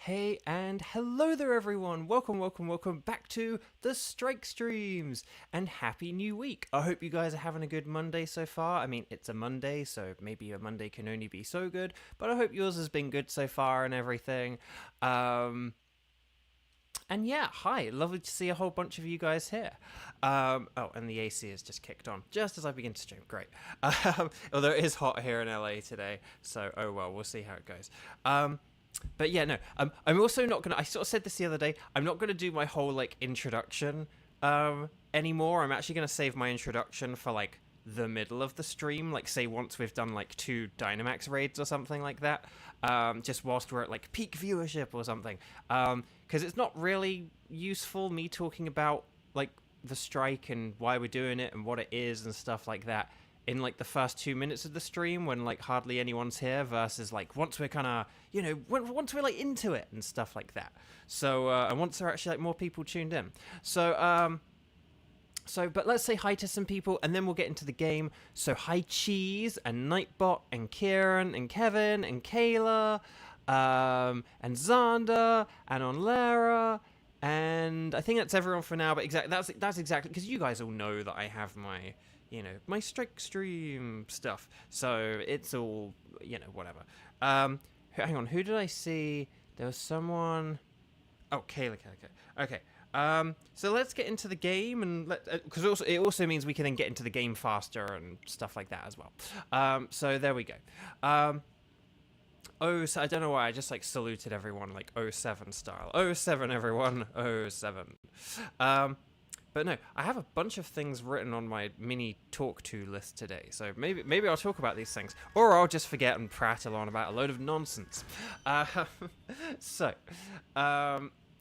Hey and hello there everyone, welcome back to the Strike Streams, and happy new week. I hope you guys are having a good Monday so far. I mean, it's a Monday, so maybe a Monday can only be so good, but I hope yours has been good so far and everything. And yeah, hi, lovely to see a whole bunch of you guys here. Oh, and the AC has just kicked on, just as I begin to stream, great. Although it is hot here in LA today, so oh well, we'll see how it goes. But yeah, no, I'm also not gonna, I sort of said this the other day, I'm not gonna do my whole, like, introduction, anymore. I'm actually gonna save my introduction for, like, the middle of the stream, like, say, once we've done, like, 2 Dynamax raids or something like that, just whilst we're at, like, peak viewership or something, because it's not really useful, me talking about, like, the strike and why we're doing it and what it is and stuff like that, in like the first 2 minutes of the stream when like hardly anyone's here, versus like once we're kind of, you know, once we're like into it and stuff like that. So and once there are actually like more people tuned in. So but let's say hi to some people and then we'll get into the game. So hi Cheese and Nightbot and Kieran and Kevin and Kayla and Xander and Onlara. And I think that's everyone for now, but that's exactly because you guys all know that I have my, you know, my Strike Stream stuff, so it's all, you know, whatever. Hang on, who did I see? There was someone. Oh, Kayla. Okay. So let's get into the game, and because also it also means we can then get into the game faster and stuff like that as well. So there we go. So I don't know why I just like saluted everyone like 07 style. 07 everyone, 07. But no, I have a bunch of things written on my mini talk to list today, so maybe I'll talk about these things, or I'll just forget and prattle on about a load of nonsense.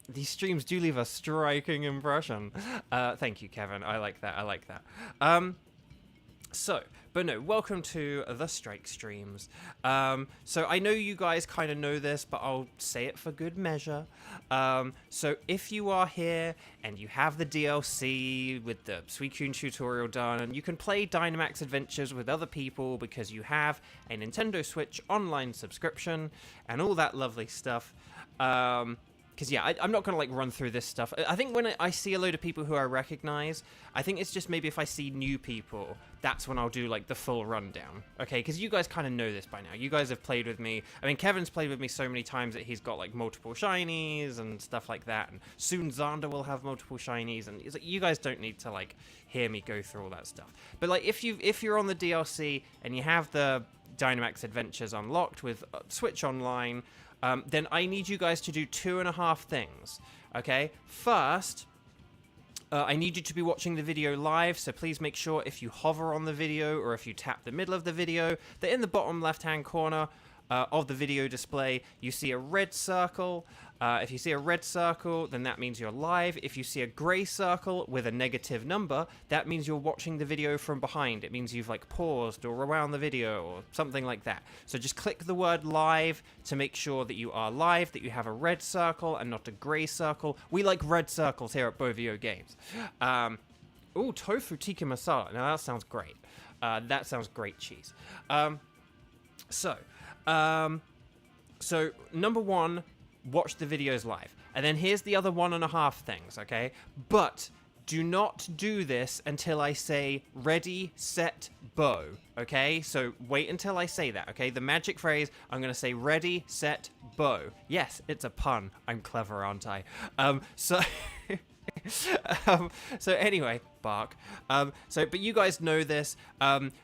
These streams do leave a striking impression. Thank you, Kevin. I like that. But no, welcome to the Strike Streams. So I know you guys kind of know this, but I'll say it for good measure. So if you are here and you have the DLC with the Suicune tutorial done, and you can play Dynamax Adventures with other people because you have a Nintendo Switch online subscription and all that lovely stuff. Because, yeah, I'm not going to, like, run through this stuff. I think when I see a load of people who I recognize, I think it's just maybe if I see new people, that's when I'll do, like, the full rundown. Okay, because you guys kind of know this by now. You guys have played with me. I mean, Kevin's played with me so many times that he's got, like, multiple shinies and stuff like that. And soon Xander will have multiple shinies. And it's like, you guys don't need to, like, hear me go through all that stuff. But, like, if you're on the DLC and you have the Dynamax Adventures unlocked with Switch Online, then I need you guys to do 2.5 things, okay? First, I need you to be watching the video live, so please make sure if you hover on the video or if you tap the middle of the video, that in the bottom left-hand corner of the video display, you see a red circle. If you see a red circle, then that means you're live. If you see a gray circle with a negative number, that means you're watching the video from behind. It means you've like paused or rewound the video or something like that. So just click the word live to make sure that you are live, that you have a red circle and not a gray circle. We like red circles here at Bovio Games. Ooh, tofu tikka masala. Now that sounds great. That sounds great, Cheese. So number one, watch the videos live. And then here's the other 1.5 things, okay? But do not do this until I say ready, set, bow, okay? So wait until I say that, okay? The magic phrase, I'm going to say ready, set, bow. Yes, it's a pun. I'm clever, aren't I? So anyway, bark. But you guys know this.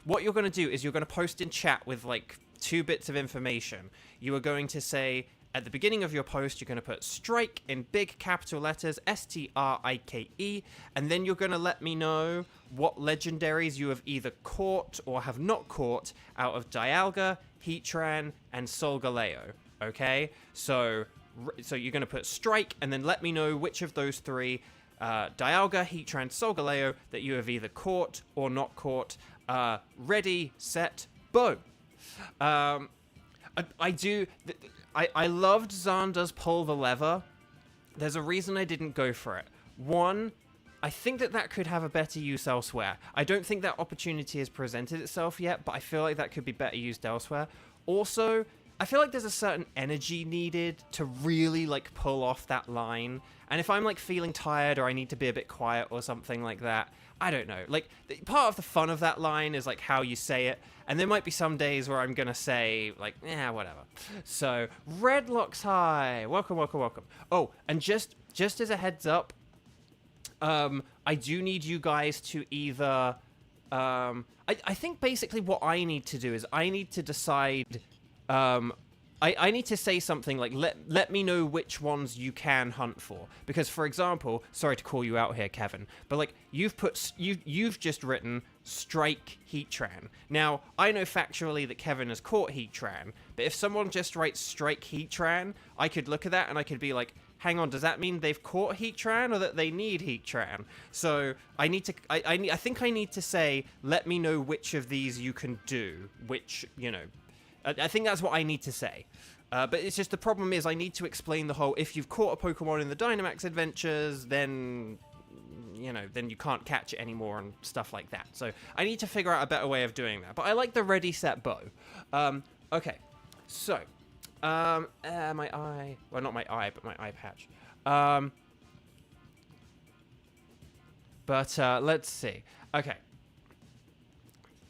What you're going to do is you're going to post in chat with like 2 bits of information. You are going to say, at the beginning of your post, you're going to put strike in big capital letters, STRIKE, and then you're going to let me know what legendaries you have either caught or have not caught out of Dialga, Heatran, and Solgaleo, okay? So you're going to put strike and then let me know which of those 3, Dialga, Heatran, Solgaleo, that you have either caught or not caught. Ready, set, bow. I loved Xander's pull the lever. There's a reason I didn't go for it. One, I think that could have a better use elsewhere. I don't think that opportunity has presented itself yet, but I feel like that could be better used elsewhere. Also, I feel like there's a certain energy needed to really like pull off that line. And if I'm like feeling tired or I need to be a bit quiet or something like that, I don't know. Like part of the fun of that line is like how you say it. And there might be some days where I'm going to say like, whatever. So Redlocks High. Welcome, welcome, welcome. Oh, and just as a heads up, I do need you guys to either, I think basically what I need to do is I need to decide, I need to say something like, let me know which ones you can hunt for. Because, for example, sorry to call you out here, Kevin, but like you've just written Strike Heatran. Now, I know factually that Kevin has caught Heatran, but if someone just writes Strike Heatran, I could look at that and I could be like, hang on, does that mean they've caught Heatran or that they need Heatran? So I need to, I think I need to say, let me know which of these you can do, which, you know, I think that's what I need to say. But it's just the problem is I need to explain the whole, if you've caught a Pokemon in the Dynamax Adventures, then, you know, then you can't catch it anymore and stuff like that. So I need to figure out a better way of doing that. But I like the ready, set, bow. Okay, so, my eye, well, not my eye, but my eye patch. Let's see. Okay.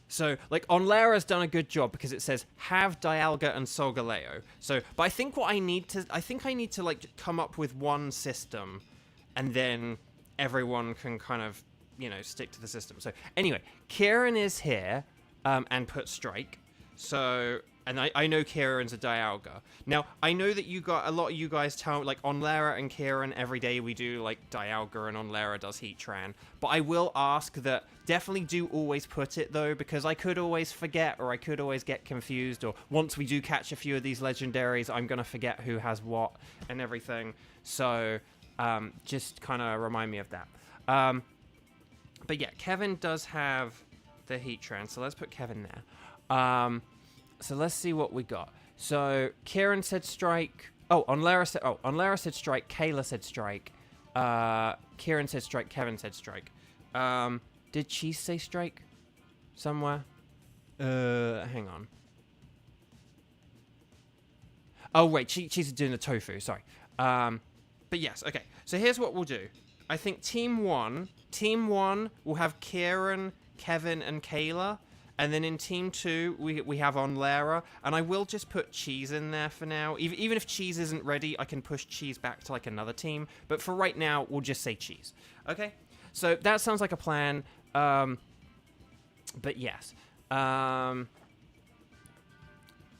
So, like, Onlera's done a good job because it says, have Dialga and Solgaleo. So, but I think I need to, like, come up with one system, and then everyone can kind of, you know, stick to the system. So, anyway, Kieran is here, and put Strike. So, and I know Kieran's a Dialga. Now, I know that a lot of you guys tell, like, Onlera and Kieran, every day we do, like, Dialga and Onlera does Heatran. But I will ask that, definitely do always put it, though, because I could always forget, or I could always get confused, or once we do catch a few of these legendaries, I'm going to forget who has what and everything. So, just kind of remind me of that. But yeah, Kevin does have the Heatran, so let's put Kevin there. So let's see what we got. So Kieran said Strike. Onlera said Strike. Kayla said Strike. Kieran said Strike. Kevin said Strike. Did she say Strike somewhere? Hang on. Oh wait, she's doing the tofu. Sorry. But yes, okay. So here's what we'll do. I think Team 1 will have Kieran, Kevin, and Kayla. And then in Team 2, we have Onlera. And I will just put Cheese in there for now. Even if Cheese isn't ready, I can push Cheese back to, like, another team. But for right now, we'll just say Cheese. Okay? So that sounds like a plan. But yes.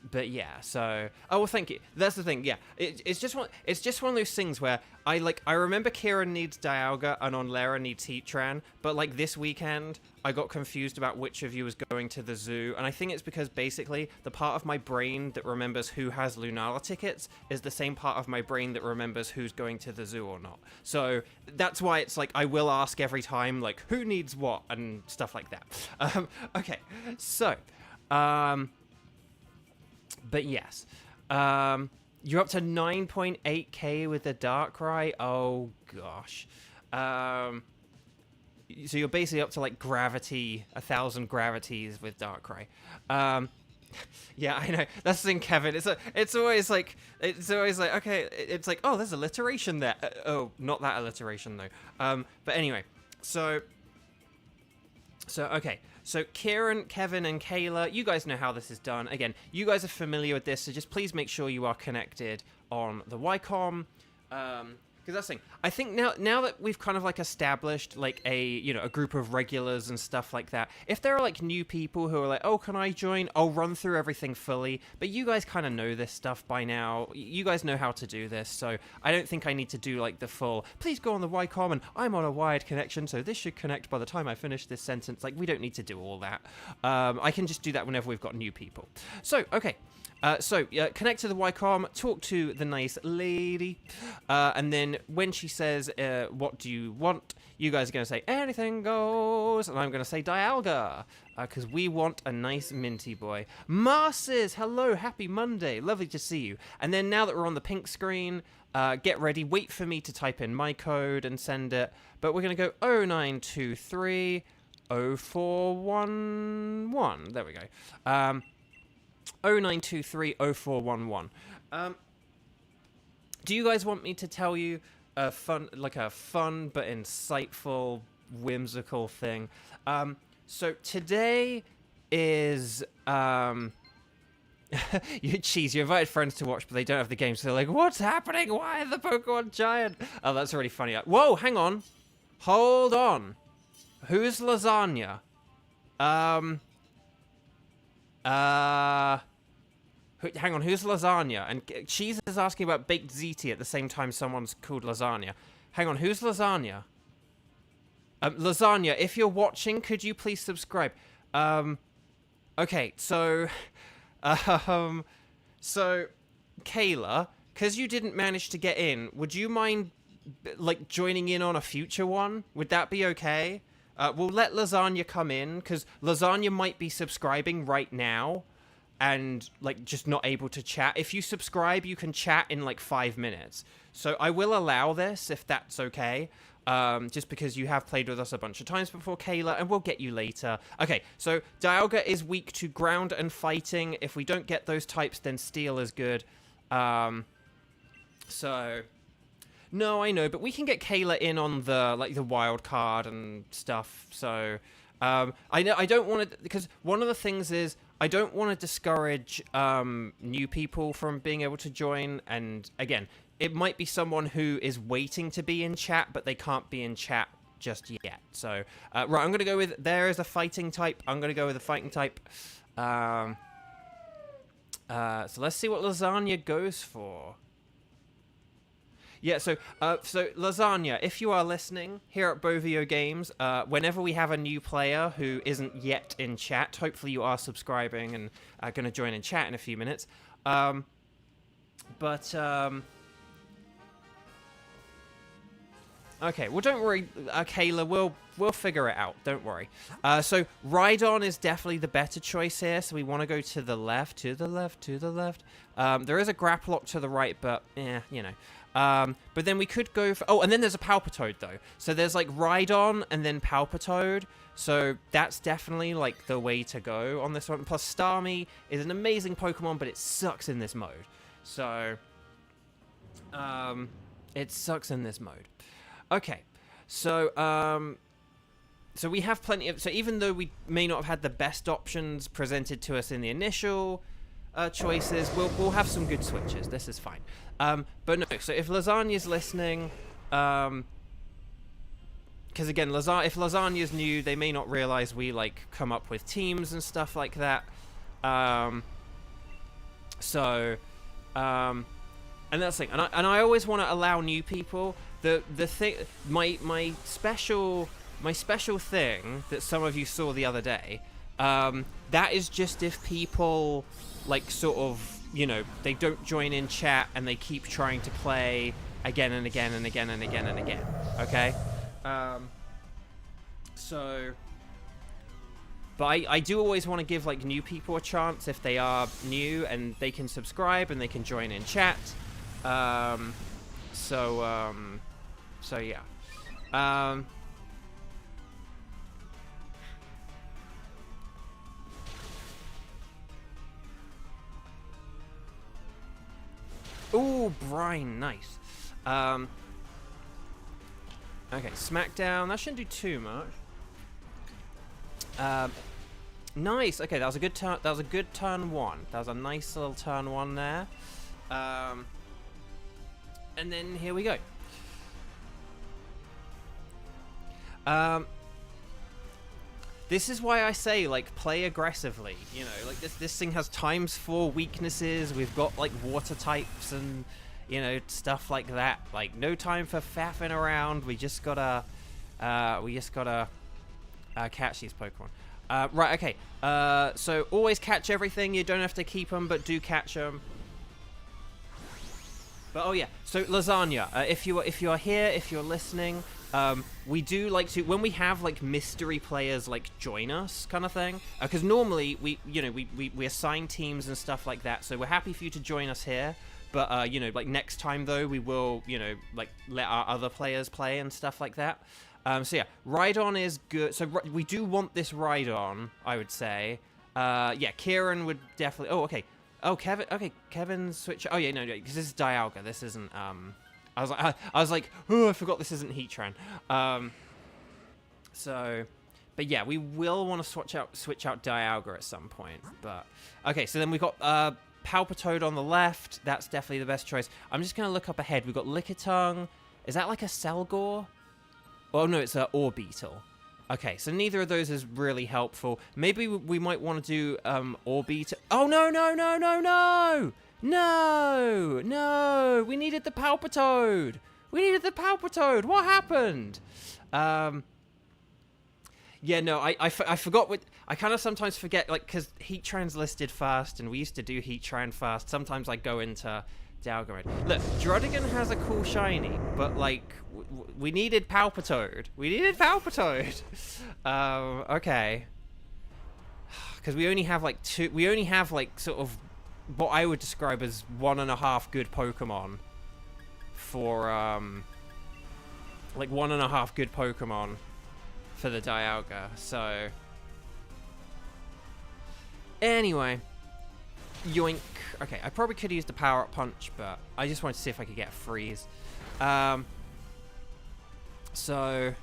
But yeah, so... Oh, well, thank you. That's the thing, yeah. It's just one of those things where I remember Kieran needs Dialga and Onlera needs Heatran, but, like, this weekend, I got confused about which of you was going to the zoo, and I think it's because, basically, the part of my brain that remembers who has Lunala tickets is the same part of my brain that remembers who's going to the zoo or not. So, that's why it's like, I will ask every time, like, who needs what, and stuff like that. Okay, so, but yes, you're up to 9.8k with the Darkrai. Oh gosh, so you're basically up to like 1,000 gravities with Darkrai. Yeah, I know. That's the thing, Kevin. It's always like okay. It's like, oh, there's alliteration there. Oh, not that alliteration though. But anyway, so okay. So Kieran, Kevin, and Kayla, you guys know how this is done. Again, you guys are familiar with this, so just please make sure you are connected on the Wycom. Because that's the thing. I think now that we've kind of like established like a group of regulars and stuff like that, if there are like new people who are like, oh, can I join? I'll run through everything fully. But you guys kind of know this stuff by now. You guys know how to do this, so I don't think I need to do like the full, please go on the Wycom and I'm on a wired connection, so this should connect by the time I finish this sentence. Like, we don't need to do all that. I can just do that whenever we've got new people. So, okay. Connect to the Wycom, talk to the nice lady, and then when she says, what do you want, you guys are going to say, anything goes, and I'm going to say Dialga, because we want a nice minty boy. Marces, hello, happy Monday, lovely to see you. And then now that we're on the pink screen, get ready, wait for me to type in my code and send it, but we're going to go 0923 0411, there we go. 09230411. Do you guys want me to tell you a fun but insightful, whimsical thing? So today is Cheese, you invited friends to watch, but they don't have the game, so they're like, what's happening? Why the Pokemon giant? Oh, that's really funny. Whoa, hang on. Hold on. Who's Lasagna? Hang on, who's Lasagna? And Cheese is asking about Baked ZT at the same time someone's called Lasagna. Hang on, who's Lasagna? Lasagna, if you're watching, could you please subscribe? Okay, so... so, Kayla, because you didn't manage to get in, would you mind, like, joining in on a future one? Would that be okay? We'll let Lasagna come in, because Lasagna might be subscribing right now, and, like, just not able to chat. If you subscribe, you can chat in, like, 5 minutes. So I will allow this, if that's okay. Just because you have played with us a bunch of times before, Kayla, and we'll get you later. Okay, so Dialga is weak to ground and fighting. If we don't get those types, then Steel is good. So... No, I know, but we can get Kayla in on the, like, the wild card and stuff, so... I don't want to... Because one of the things is, I don't want to discourage new people from being able to join, and, again... It might be someone who is waiting to be in chat, but they can't be in chat just yet. So, right, I'm going to go with... There is a fighting type. I'm going to go with a fighting type. So let's see what Lasagna goes for. Yeah, so Lasagna, if you are listening here at Bovio Games, whenever we have a new player who isn't yet in chat, hopefully you are subscribing and going to join in chat in a few minutes. Okay, well, don't worry, Kayla, we'll figure it out, don't worry. So, Rhydon is definitely the better choice here, so we want to go to the left, to the left, to the left. There is a Grapploct to the right, but, you know. But then we could go for... Oh, and then there's a Palpitoad, though. So there's, like, Rhydon and then Palpitoad, so that's definitely, like, the way to go on this one. Plus, Starmie is an amazing Pokemon, but it sucks in this mode. So, it sucks in this mode. Okay, so so we have plenty of... So even though we may not have had the best options presented to us in the initial choices, we'll have some good switches. This is fine. But no, so if Lasagna's listening, because again, if Lasagna's new, they may not realize we, like, come up with teams and stuff like that. And that's the thing. And I always want to allow new people... The thing, my special thing that some of you saw the other day, that is just if people, like, sort of, you know, they don't join in chat and they keep trying to play again and again and again and again and again, okay? But I do always want to give, like, new people a chance if they are new, and they can subscribe and they can join in chat. So yeah. Ooh, Brine, nice. Okay, Smackdown. That shouldn't do too much. Nice. Okay, that was a good turn. That was a good turn one. That was a nice little turn one there. And then here we go. This is why I say, like, play aggressively, you know, like, this thing has ×4 weaknesses, we've got, like, water types and, you know, stuff like that, like, no time for faffing around, we just gotta catch these Pokemon. Right, okay, so always catch everything, you don't have to keep them, but do catch them. But, oh yeah, so Lasagna, if you are here, if you're listening, we do like to, when we have, like, mystery players, like, join us kind of thing, because normally we assign teams and stuff like that, so we're happy for you to join us here, but you know, like, next time though we will, you know, like, let our other players play and stuff like that. So yeah, Rhydon is good. So we do want this Rhydon, I would say. Yeah, Kieran would definitely... Oh, okay. Oh, Kevin... Okay, Kevin switch... Oh, yeah, no, because this is Dialga. This isn't... I was like, oh, I forgot this isn't Heatran. So... But yeah, we will want to switch out Dialga at some point. But okay, so then we've got Palpitoad on the left. That's definitely the best choice. I'm just going to look up ahead. We've got Lickitung. Is that like a Selgor? Oh, no, it's a Orbeetle. Okay, so neither of those is really helpful. Maybe we might want to do Orbeetle. Oh, no, no, no, no, no! No! No! We needed the Palpitoad! We needed the Palpitoad! What happened? Yeah, no, I forgot what... I kind of sometimes forget, like, because Heatran's listed first, and we used to do Heatran first. Sometimes I go into Dialga mode. Look, Druddigon has a cool shiny, but, like, we needed Palpitoad. We needed Palpitoad. Okay. Because we only have, like, we only have, like, sort of what I would describe as 1.5 good Pokemon for, like, 1.5 good Pokemon for the Dialga, so... Anyway. Yoink. Okay, I probably could have used the Power-Up Punch, but I just wanted to see if I could get a freeze. So...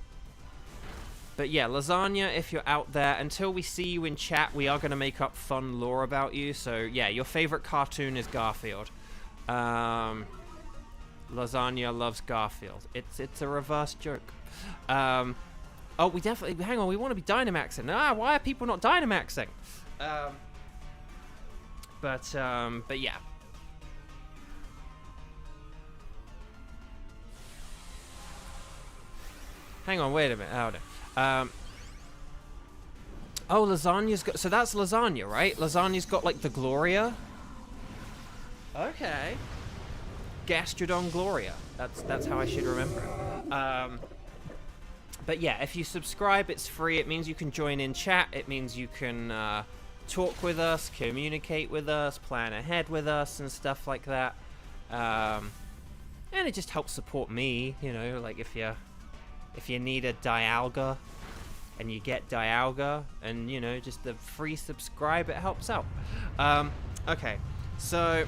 But yeah, Lasagna, if you're out there, until we see you in chat, we are going to make up fun lore about you. So yeah, your favorite cartoon is Garfield. Lasagna loves Garfield. It's a reverse joke. Oh, we definitely... Hang on, we want to be Dynamaxing. Why are people not Dynamaxing? But yeah. Hang on, wait a minute. Oh, no. Oh, Lasagna's got... So that's Lasagna, right? Lasagna's got, like, the Gloria? Okay. Gastrodon Gloria. That's how I should remember it. But yeah, if you subscribe, it's free. It means you can join in chat. It means you can talk with us, communicate with us, plan ahead with us, and stuff like that. And it just helps support me, you know, like if you need a Dialga and you get Dialga, and you know, just the free subscribe, it helps out. Okay, so...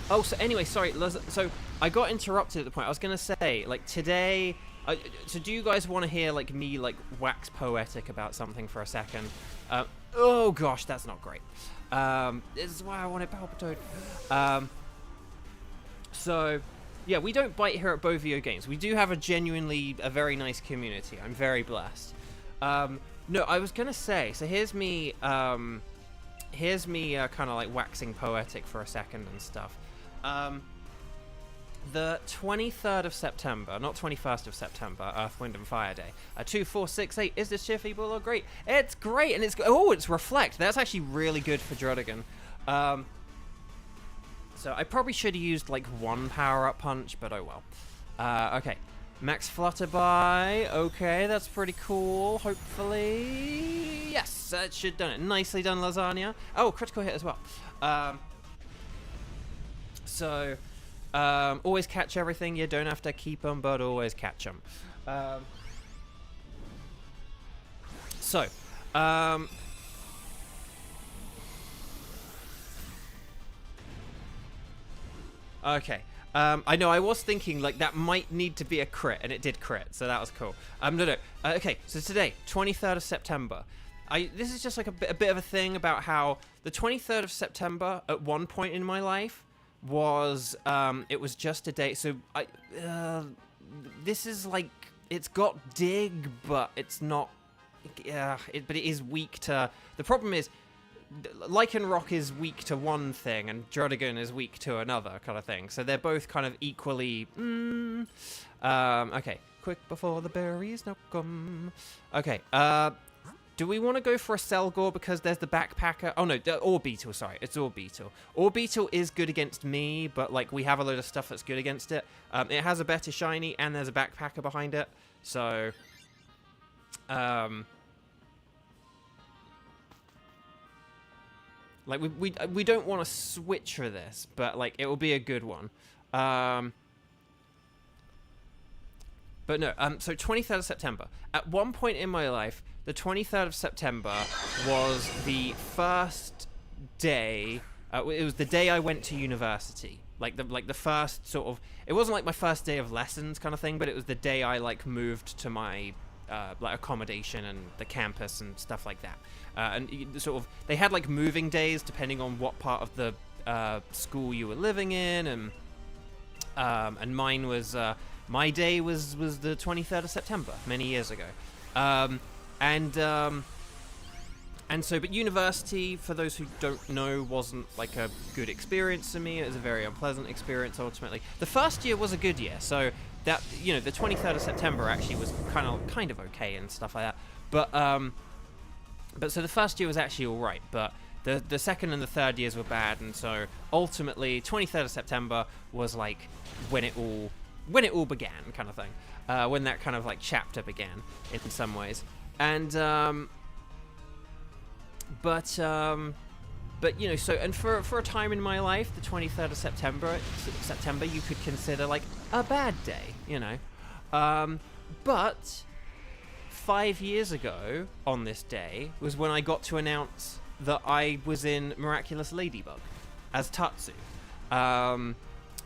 Oh, so anyway, sorry. So I got interrupted at the point. I was gonna say, like, today... so do you guys want to hear, like, me, like, wax poetic about something for a second? Oh, gosh, that's not great. This is why I wanted Palpitoad. So, yeah, we don't bite here at Bovio Games. We do have a very nice community. I'm very blessed. No, I was going to say, so here's me kind of, like, waxing poetic for a second and stuff. The 23rd of September, not 21st of September, Earth, Wind, and Fire Day. 2468, is this cheer feeble or great? It's great, and it's Reflect. That's actually really good for Druddigon. So I probably should have used, like, one power-up punch, but oh well. Okay, Max Flutterby. Okay, that's pretty cool, hopefully. Yes, that should have done it. Nicely done, Lasagna. Oh, critical hit as well. So... always catch everything. You don't have to keep them, but always catch them. Okay. I know, I was thinking, like, that might need to be a crit, and it did crit, so that was cool. No. Okay, so today, 23rd of September. This is just, like, a bit of a thing about how the 23rd of September, at one point in my life, was it was just a day. So this is like, it's got dig, but it's not. But it is weak to. The problem is, Lycanroc is weak to one thing, and Druddigon is weak to another kind of thing. So they're both kind of equally. Okay, quick before the berries no come. Okay. Do we want to go for a Selgor because there's the Backpacker? Oh, no, Orbeetle, sorry. It's Orbeetle. Orbeetle is good against me, but, like, we have a load of stuff that's good against it. It has a better shiny, and there's a Backpacker behind it. So, like, we don't want to switch for this, but, like, it will be a good one. But no, so 23rd of September. At one point in my life, the 23rd of September was the first day. It was the day I went to university. Like the first sort of. It wasn't like my first day of lessons kind of thing, but it was the day I like moved to my like accommodation and the campus and stuff like that. And sort of they had like moving days depending on what part of the school you were living in, and mine was. My day was the 23rd of September, many years ago. And so, but university, for those who don't know, wasn't like a good experience for me. It was a very unpleasant experience, ultimately. The first year was a good year, so that, you know, the 23rd of September actually was kind of okay and stuff like that. But so the first year was actually all right, but the second and the third years were bad, and so ultimately, 23rd of September was like when it all began, kind of thing, when that kind of like chapter began in some ways, and but you know, so, and for a time in my life, the 23rd of September you could consider like a bad day, you know, but 5 years ago on this day was when I got to announce that I was in Miraculous Ladybug as Tatsu.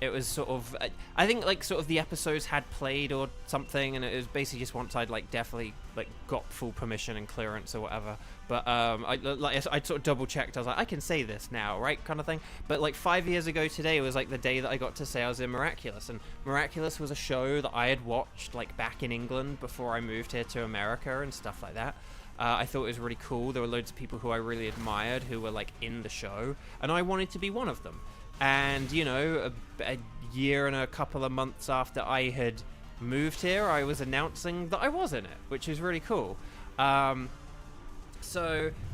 It was sort of, I think like sort of the episodes had played or something, and it was basically just once I'd like definitely like got full permission and clearance or whatever. But I sort of double checked. I was like, I can say this now, right, kind of thing. But like 5 years ago today was like the day that I got to say I was in Miraculous, and Miraculous was a show that I had watched like back in England before I moved here to America and stuff like that. I thought it was really cool. There were loads of people who I really admired who were like in the show, and I wanted to be one of them. And, you know, a year and a couple of months after I had moved here, I was announcing that I was in it, which is really cool. So,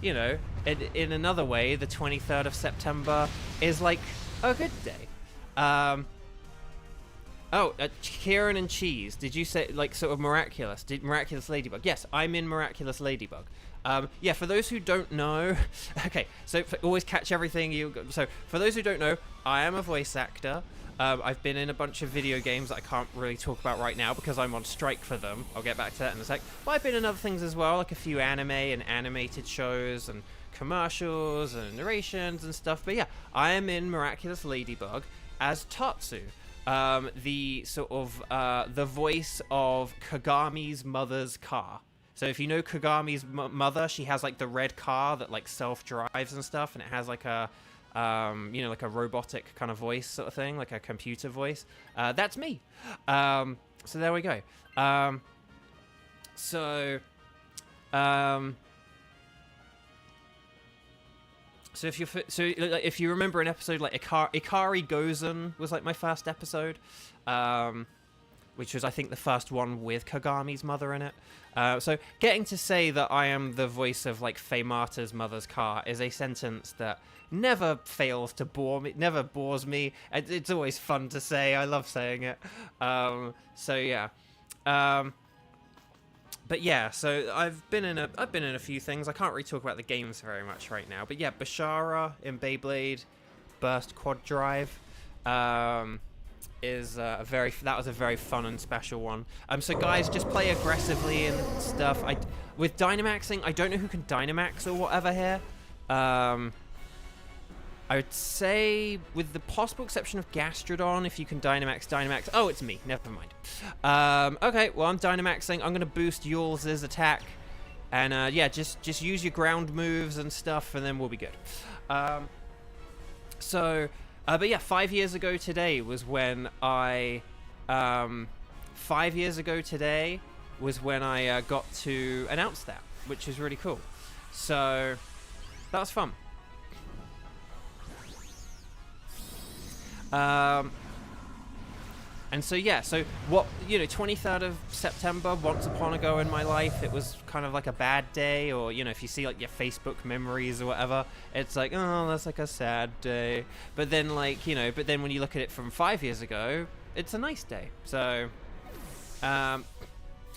you know, in another way, the 23rd of September is like a good day. Kieran and Cheese, did you say, like, sort of Miraculous? Miraculous Ladybug? Yes, I'm in Miraculous Ladybug. Yeah, for those who don't know, okay, so always catch everything. So for those who don't know, I am a voice actor. I've been in a bunch of video games that I can't really talk about right now because I'm on strike for them. I'll get back to that in a sec. But I've been in other things as well, like a few anime and animated shows and commercials and narrations and stuff. But yeah, I am in Miraculous Ladybug as Tatsu. The sort of, the voice of Kagami's mother's car. So if you know Kagami's mother, she has like the red car that like self-drives and stuff, and it has like a, you know, like a robotic kind of voice sort of thing, like a computer voice. That's me. So there we go. So if you remember an episode like Ikari Gozen was like my first episode, which was I think the first one with Kagami's mother in it. So getting to say that I am the voice of like Feymata's mother's car is a sentence that never fails to bore me, never bores me. It's always fun to say. I love saying it. So yeah. But yeah, so I've been in a few things. I can't really talk about the games very much right now. But yeah, Bashara in Beyblade Burst Quad Drive is that was a very fun and special one. So guys, just play aggressively and stuff. With Dynamaxing, I don't know who can Dynamax or whatever here. I would say, with the possible exception of Gastrodon, if you can Dynamax. Oh, it's me. Never mind. Okay, well, I'm Dynamaxing. I'm going to boost Yules' attack. And, yeah, just use your ground moves and stuff, and then we'll be good. But yeah, 5 years ago today was when I... 5 years ago today was when I got to announce that, which is really cool. So, that was fun. And so yeah, so what, you know, 23rd of September, once upon ago in my life, it was kind of like a bad day, or, you know, if you see like your Facebook memories or whatever, it's like, oh, that's like a sad day. But then, like, you know, but then when you look at it from 5 years ago, it's a nice day. So,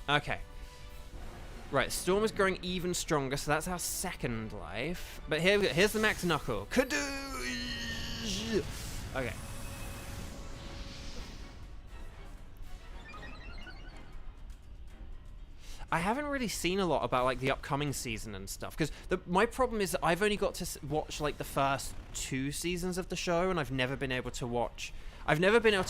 okay. Right, Storm is growing even stronger, so that's our second life. But here's the Max Knuckle. Kadoosh! Okay. I haven't really seen a lot about like the upcoming season and stuff, because my problem is that I've only got to watch like the first 2 seasons of the show, and I've never been able to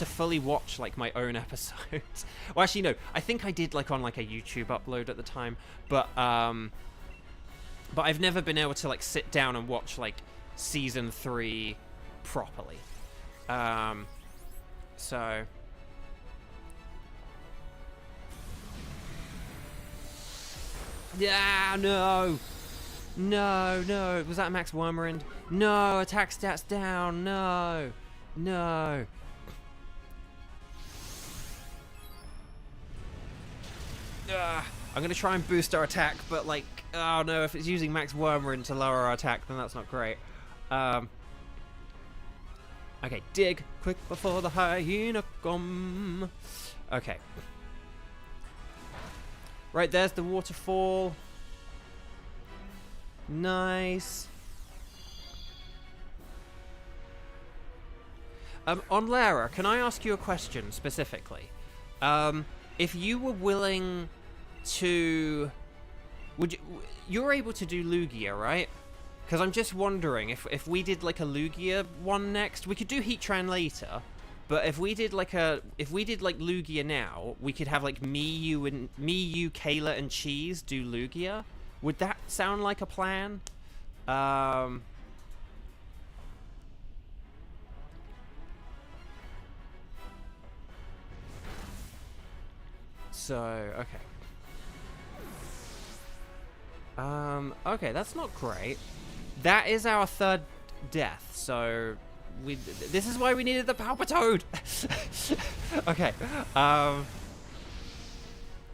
fully watch like my own episodes. Well, actually no, I think I did like on like a YouTube upload at the time, but I've never been able to like sit down and watch like season 3 properly. So yeah, no, was that Max Wormerind? No, attack stats down. No. I'm gonna try and boost our attack, but like, oh no, if it's using Max Wormerind to lower our attack, then that's not great. Okay, dig quick before the hyena come. Okay. Right, there's the waterfall. Nice. On Lara, can I ask you a question specifically? If you were willing to... You're able to do Lugia, right? Because I'm just wondering, if we did like a Lugia one next, we could do Heatran later. But if we did like Lugia now, we could have like me, you, Kayla, and Cheese do Lugia. Would that sound like a plan? So okay. Okay, that's not great. That is our 3rd death. So. This is why we needed the Palpitoad. Okay.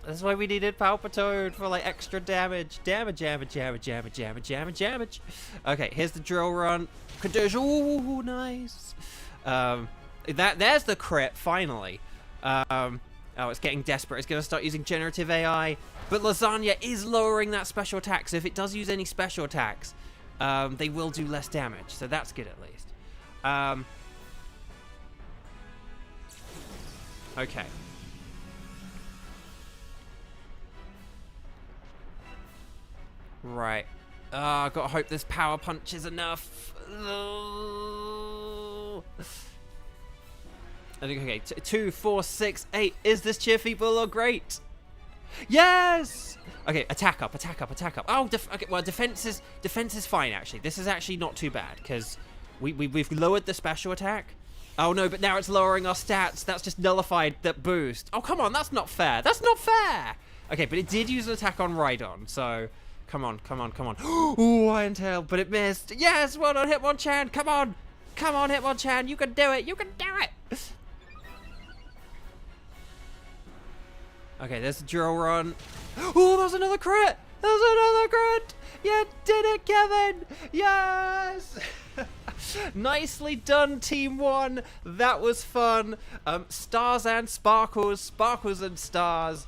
That's why we needed Palpitoad for like extra damage. Damage. Okay, here's the drill run. Condition. Ooh, nice. There's the crit finally. Oh, it's getting desperate. It's gonna start using generative AI. But Lasagna is lowering that special attack. So if it does use any special attacks, they will do less damage. So that's good at least. Okay. Right. I gotta hope this power punch is enough. Okay, 2, 4, 6, 8. Is this cheerful or great? Yes! Okay, attack up. Oh, okay, well, defense is fine, actually. This is actually not too bad, because we've lowered the special attack. Oh no, but now it's lowering our stats. That's just nullified that boost. Oh, come on, that's not fair. Okay, but it did use an attack on Rhydon, so come on. Ooh, Iron Tail, but it missed. Yes, well done, Hitmonchan. Come on, Hitmonchan. You can do it. Okay, there's the drill run. Oh, there's another crit. You did it, Kevin. Yes. Nicely done, Team 1. That was fun. Stars and sparkles and stars.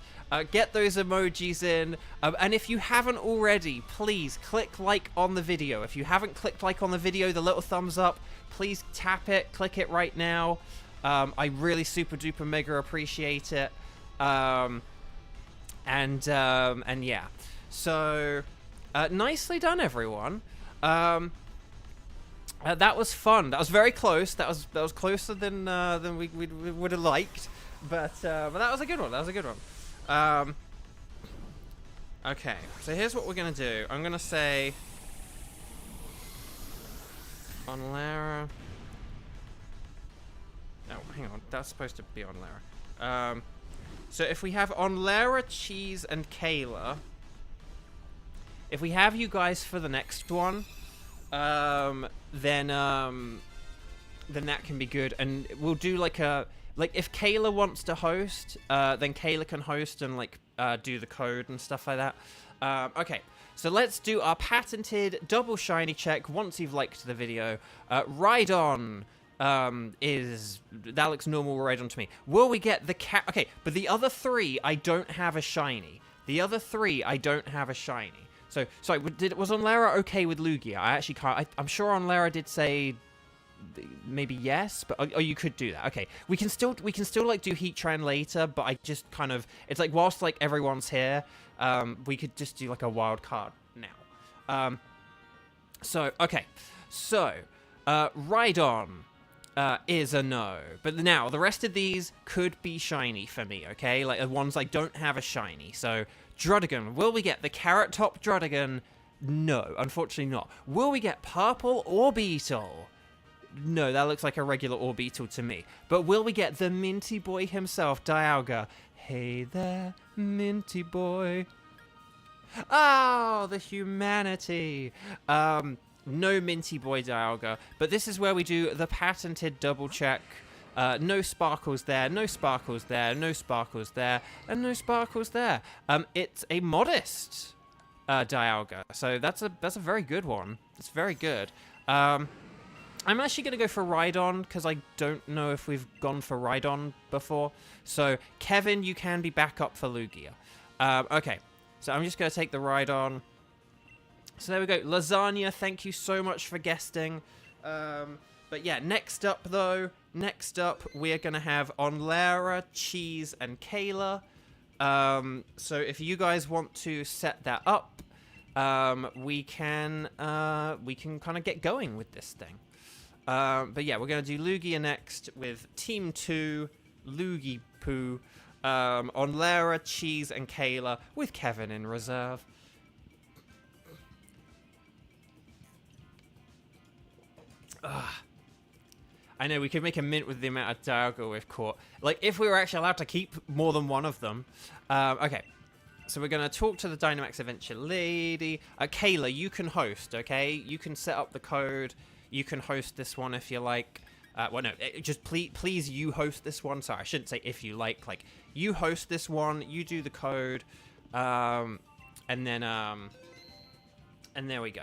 Get those emojis in. And if you haven't already, please click like on the video. If you haven't clicked like on the video, the little thumbs up, please tap it, click it right now. I really super duper mega appreciate it. And yeah. So, nicely done, everyone. That was fun. That was very close. That was closer than we would have liked, but that was a good one. Okay, so here's what we're gonna do. I'm gonna say on Lara. Oh, hang on. That's supposed to be on Lara. So if we have on Lara, Cheese, and Kayla, if we have you guys for the next one, then that can be good, and we'll do like if Kayla wants to host, then Kayla can host and like do the code and stuff like that. Okay, so let's do our patented double shiny check once you've liked the video. Rhydon that looks normal Rhydon to me. Will we get the cat? Okay, but the other 3 I don't have a shiny. So, sorry, was on Lara okay with Lugia? I actually can't. I'm sure on Lara did say maybe yes, but oh, you could do that. Okay, we can still like do Heatran later, but I just kind of, it's like whilst like everyone's here, we could just do like a wild card now. So okay, so Rhydon is a no, but now the rest of these could be shiny for me. Okay, like the ones I don't have a shiny. So Druddigon, will we get the Carrot Top Druddigon? No, unfortunately not. Will we get Purple Orbeetle? No, that looks like a regular Orbeetle to me. But will we get the Minty Boy himself, Dialga? Hey there, Minty Boy. Oh, the humanity. No Minty Boy Dialga. But this is where we do the patented double check. No sparkles there, no sparkles there, no sparkles there, and no sparkles there. It's a modest Dialga. So that's a very good one. It's very good. I'm actually going to go for Rhydon, because I don't know if we've gone for Rhydon before. So, Kevin, you can be back up for Lugia. Okay, so I'm just going to take the Rhydon. So there we go. Lasagna, thank you so much for guesting. But yeah, next up, we're going to have Onlara, Cheese, and Kayla. So if you guys want to set that up, we can kind of get going with this thing. But yeah, we're going to do Lugia next with Team 2, Luigi Poo, Onlara, Cheese, and Kayla with Kevin in reserve. I know, we could make a mint with the amount of Dialga we've caught. Like, if we were actually allowed to keep more than one of them. Okay. So we're going to talk to the Dynamax Adventure lady. Kayla, you can host, okay? You can set up the code. You can host this one if you like. Well, no, just please you host this one. Sorry, I shouldn't say if you like. Like, you host this one. You do the code. And there we go.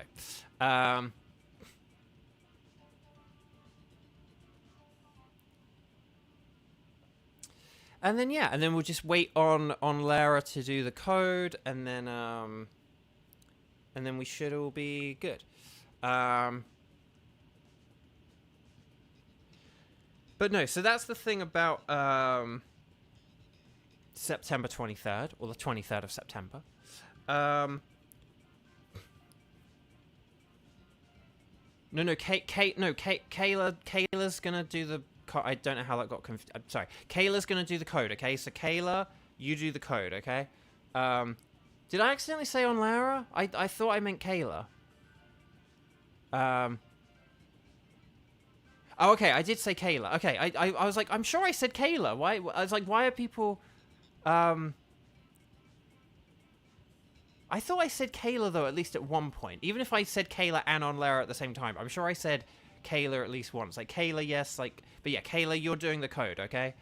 And then, yeah, and then we'll just wait on Lara to do the code, and then we should all be good. But no, so that's the thing about September 23rd, or the 23rd of September. Kayla's gonna do the... I don't know how that got confused. I'm sorry. Kayla's going to do the code, okay? So, Kayla, you do the code, okay? Did I accidentally say on Lara? I thought I meant Kayla. Oh, okay, I did say Kayla. Okay, I was like, I'm sure I said Kayla. Why? I was like, why are people... I thought I said Kayla, though, at least at one point. Even if I said Kayla and on Lara at the same time. I'm sure I said... Kayla at least once. Like, Kayla, yes, like... But yeah, Kayla, you're doing the code, okay?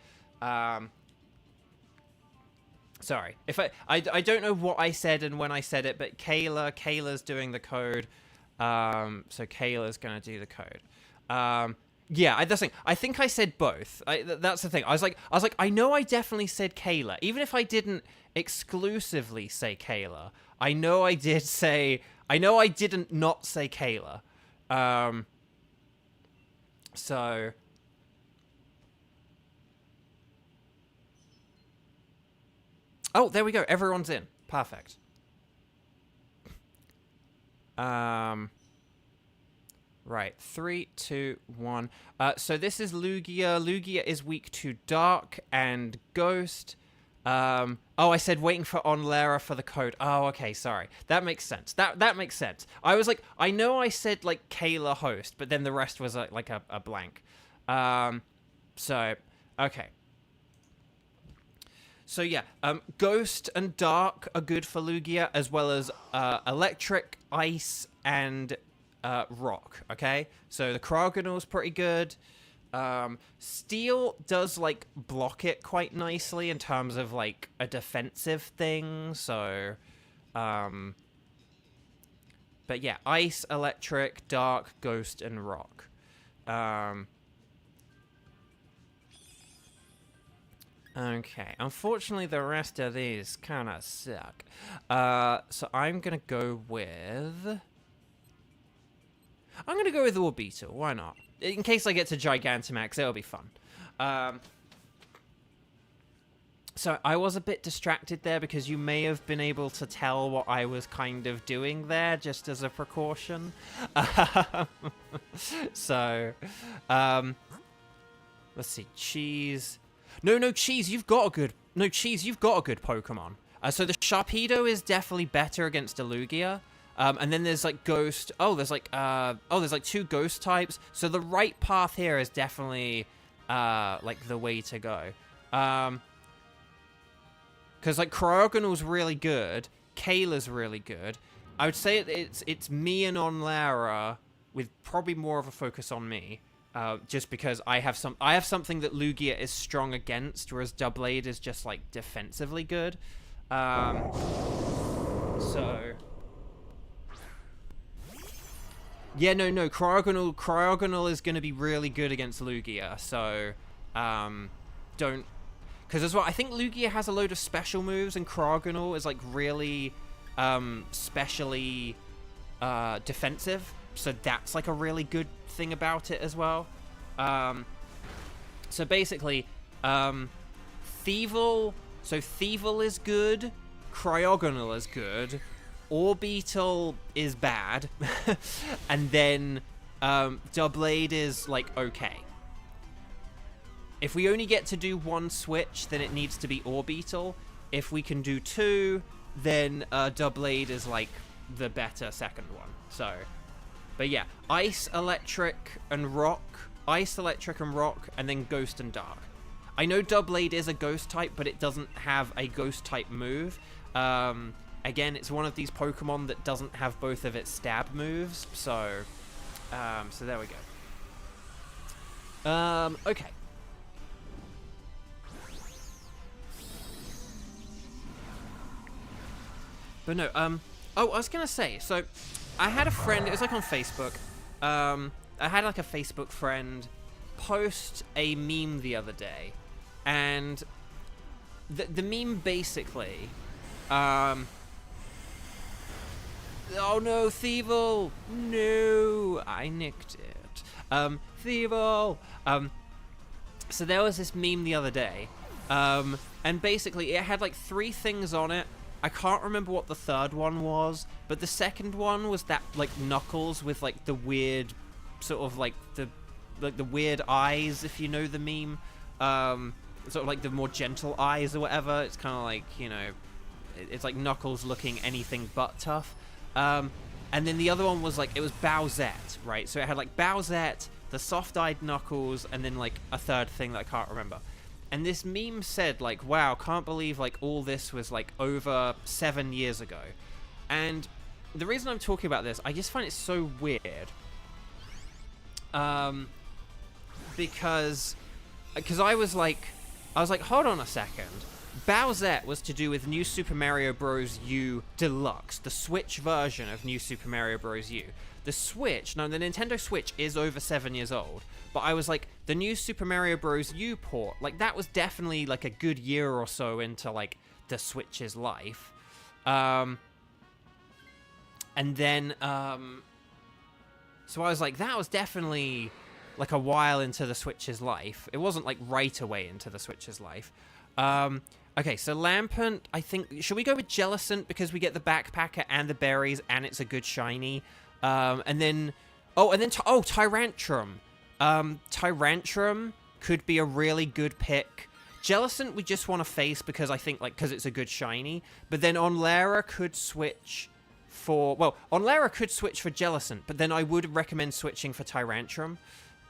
Sorry. If I don't know what I said and when I said it, but Kayla's doing the code. So Kayla's gonna do the code. Yeah, that's the thing. I think I said both. That's the thing. I was like, I know I definitely said Kayla. Even if I didn't exclusively say Kayla, I know I did say... I know I didn't not say Kayla. So, oh, there we go. Everyone's in. Perfect. Right. 3, 2, 1. So this is Lugia. Lugia is weak to Dark and Ghost. Oh, I said waiting for Onlara for the code. Oh, okay, sorry. That makes sense. That makes sense. I was like, I know I said, like, Kayla host, but then the rest was, like, a blank. So, okay. So, yeah, Ghost and Dark are good for Lugia, as well as, Electric, Ice, and, Rock, okay? So, the Cryogonal's pretty good. Steel does, like, block it quite nicely in terms of, like, a defensive thing, so, but yeah, Ice, Electric, Dark, Ghost, and Rock. Okay, unfortunately the rest of these kind of suck. So I'm gonna go with... Orbeetle, why not? in case I get to Gigantamax, it'll be fun. So I was a bit distracted there because you may have been able to tell what I was kind of doing there just as a precaution. So, let's see. Cheese. No, Cheese, you've got a good... No, Cheese, you've got a good Pokemon. So the Sharpedo is definitely better against a Lugia. And then there's like Ghost. There's like 2 Ghost types. So the right path here is definitely like the way to go. Because like Cryogonal's really good, Kayla's really good. I would say it's me and Onlara with probably more of a focus on me, just because I have something that Lugia is strong against, whereas Doublade is just like defensively good. So yeah, no, Cryogonal is going to be really good against Lugia. So don't. Because as well, I think Lugia has a load of special moves, and Cryogonal is like really specially defensive. So that's like a really good thing about it as well. So basically, Thievul. So Thievul is good, Cryogonal is good, Orbeetle is bad, and then Doublade is like okay. If we only get to do 1 switch, then it needs to be Orbeetle. If we can do 2, then Doublade is like the better second one. So, but yeah, Ice, Electric, and Rock. Ice, Electric, and Rock, and then Ghost and Dark. I know Doublade is a Ghost type, but it doesn't have a Ghost type move. Again, it's one of these Pokemon that doesn't have both of its stab moves. So there we go. Okay. But no, I was gonna say, so I had a friend, it was like on Facebook, I had like a Facebook friend post a meme the other day, and the meme basically, oh no, Thievul, no, I nicked it, Thievul, so there was this meme the other day, and basically it had like 3 things on it. I can't remember what the third one was, but the second one was that like Knuckles with like the weird sort of like the weird eyes, if you know the meme, sort of like the more gentle eyes or whatever. It's kind of like, you know, it's like Knuckles looking anything but tough. And then the other one was like, it was Bowsette, right? So it had like Bowsette, the soft-eyed Knuckles, and then like a third thing that I can't remember. And this meme said, like, wow, can't believe, like, all this was, like, over 7 years ago. And the reason I'm talking about this, I just find it so weird. Because I was like, hold on a second. Bowsette was to do with New Super Mario Bros. U Deluxe, the Switch version of New Super Mario Bros. U. The Switch, no, the Nintendo Switch is over 7 years old. But I was like, the New Super Mario Bros. U port, like, that was definitely, like, a good year or so into, like, the Switch's life. And then, so I was like, that was definitely, like, a while into the Switch's life. It wasn't, like, right away into the Switch's life. Okay, so Lampent, I think, should we go with Jellicent because we get the Backpacker and the berries and it's a good shiny? And then Tyrantrum. Tyrantrum could be a really good pick. Jellicent we just want to face because I think, like, because it's a good shiny. But then Onlara could switch for... Well, Onlara could switch for Jellicent, but then I would recommend switching for Tyrantrum.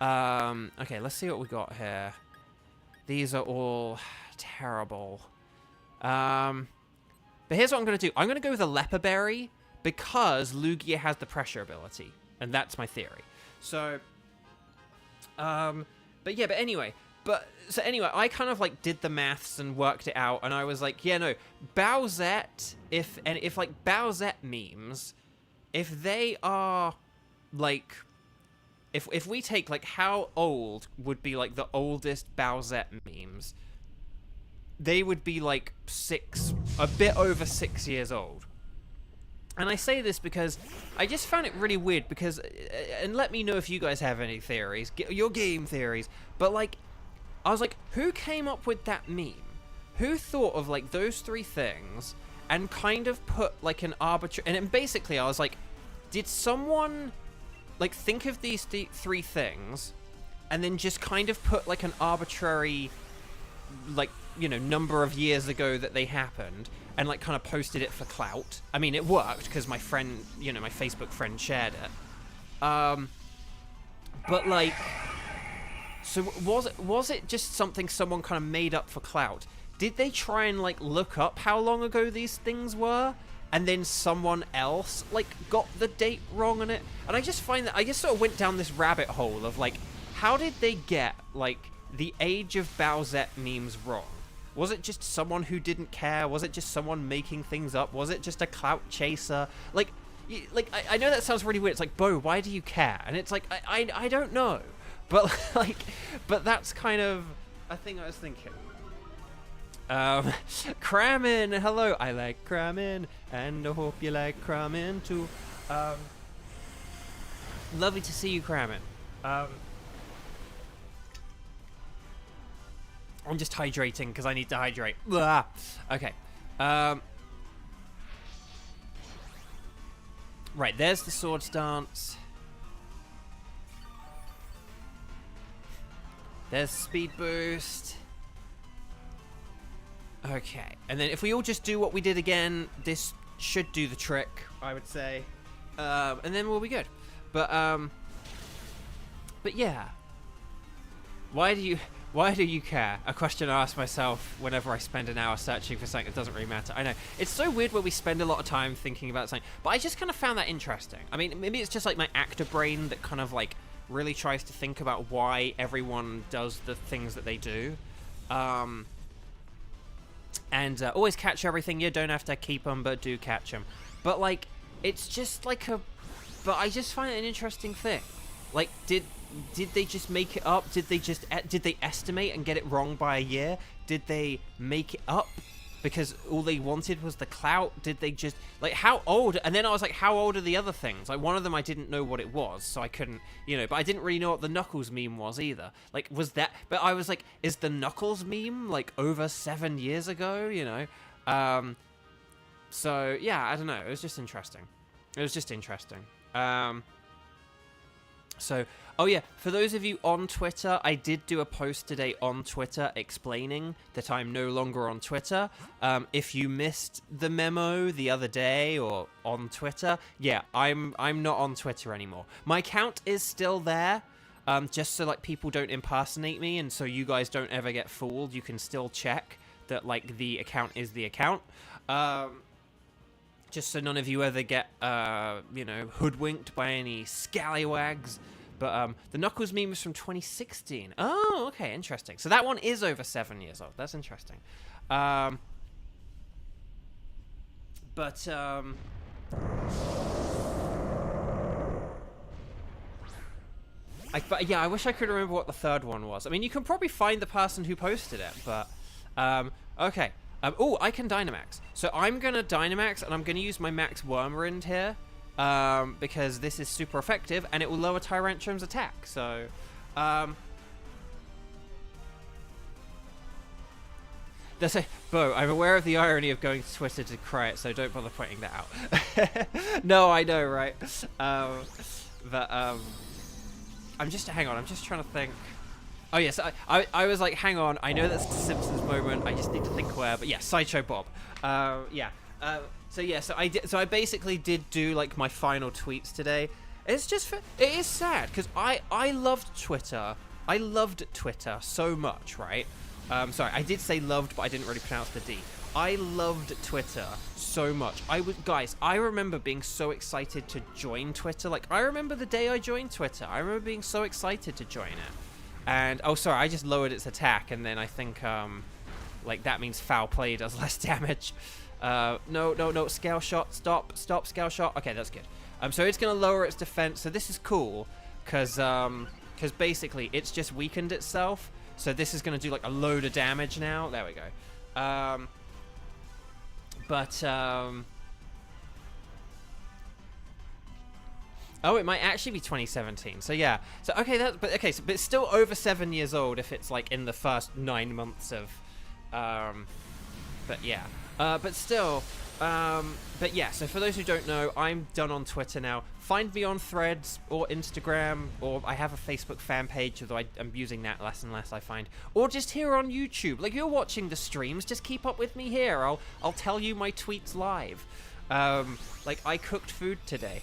Okay, let's see what we got here. These are all terrible. But here's what I'm going to do. I'm going to go with a Leper Berry because Lugia has the pressure ability. And that's my theory. So... but anyway, I kind of like did the maths and worked it out, and I was like, yeah, no, Bowsette, if like Bowsette memes, if they are like, if we take like how old would be like the oldest Bowsette memes, they would be like a bit over 6 years old. And I say this because I just found it really weird because, and let me know if you guys have any theories, your game theories, but like, I was like, who came up with that meme? Who thought of like those three things and kind of put like an arbitrary, and then basically I was like, did someone like think of these three things and then just kind of put like an arbitrary, like, you know, number of years ago that they happened and like kind of posted it for clout? I mean, it worked because my friend, you know, my Facebook friend shared it. But like, so was it just something someone kind of made up for clout? Did they try and like look up how long ago these things were, and then someone else like got the date wrong on it? And I just find that I just sort of went down this rabbit hole of like, how did they get like the age of Bowsette memes wrong? Was it just someone who didn't care? Was it just someone making things up? Was it just a clout chaser? Like I know that sounds really weird. It's like, Bo, why do you care? And it's like, I don't know. But like, but that's kind of a thing I was thinking. Cramming, hello. I like cramming, and I hope you like cramming too. Lovely to see you, cramming. I'm just hydrating because I need to hydrate. Blah. Okay. Right, there's the sword stance. There's speed boost. Okay, and then if we all just do what we did again, this should do the trick, I would say. And then we'll be good. But yeah. Why do you care? A question I ask myself whenever I spend an hour searching for something that doesn't really matter. I know. It's so weird where we spend a lot of time thinking about something, but I just kind of found that interesting. I mean, maybe it's just like my actor brain that kind of like really tries to think about why everyone does the things that they do. And always catch everything. You don't have to keep them, but do catch them. But like, it's just like but I just find it an interesting thing. Like, did they just make it up? Did they estimate and get it wrong by a year? Did they make it up because all they wanted was the clout? Did they just, like, how old? And then I was like, how old are the other things? Like, one of them I didn't know what it was, so I couldn't, you know, but I didn't really know what the Knuckles meme was either. Like, was that, but I was like, is the Knuckles meme like over 7 years ago, you know? So yeah, I don't know, it was just interesting. So, oh yeah, for those of you on Twitter, I did do a post today on Twitter explaining that I'm no longer on Twitter. If you missed the memo the other day or on Twitter, yeah, I'm not on Twitter anymore. My account is still there, just so like people don't impersonate me, and so you guys don't ever get fooled. You can still check that like the account is the account. Just so none of you ever get, you know, hoodwinked by any scallywags. But the Knuckles meme was from 2016. Oh, okay, interesting. So that one is over 7 years old. That's interesting. But yeah, I wish I could remember what the third one was. I mean, you can probably find the person who posted it, but okay. Oh, I can Dynamax. So I'm going to Dynamax, and I'm going to use my Max Wormrind here, because this is super effective, and it will lower Tyrantrum's attack. So, there's a... Bo, I'm aware of the irony of going to Twitter to cry it, so don't bother pointing that out. No, I know, right? But, I'm just... Hang on, I'm just trying to think... Oh yes, I was like, hang on, I know that's the Simpsons moment, I just need to think where, but yeah, Sideshow Bob. Yeah. So yeah, so I basically did do like my final tweets today. It's just, it is sad, because I loved Twitter. I loved Twitter so much, right? Sorry, I did say loved, but I didn't really pronounce the D. I loved Twitter so much. Guys, I remember being so excited to join Twitter. Like, I remember the day I joined Twitter. I remember being so excited to join it. And, oh, sorry, I just lowered its attack, and then I think, like, that means foul play does less damage. No, scale shot, stop, scale shot. Okay, that's good. So it's going to lower its defense, so this is cool, because basically it's just weakened itself, so this is going to do, like, a load of damage now. There we go. Oh, it might actually be 2017. So yeah. So okay, but it's still over 7 years old if it's like in the first 9 months of, but yeah. But still, but yeah. So for those who don't know, I'm done on Twitter now. Find me on Threads or Instagram, or I have a Facebook fan page, although I'm using that less and less, I find. Or just here on YouTube. Like, you're watching the streams, just keep up with me here. I'll tell you my tweets live. Like, I cooked food today.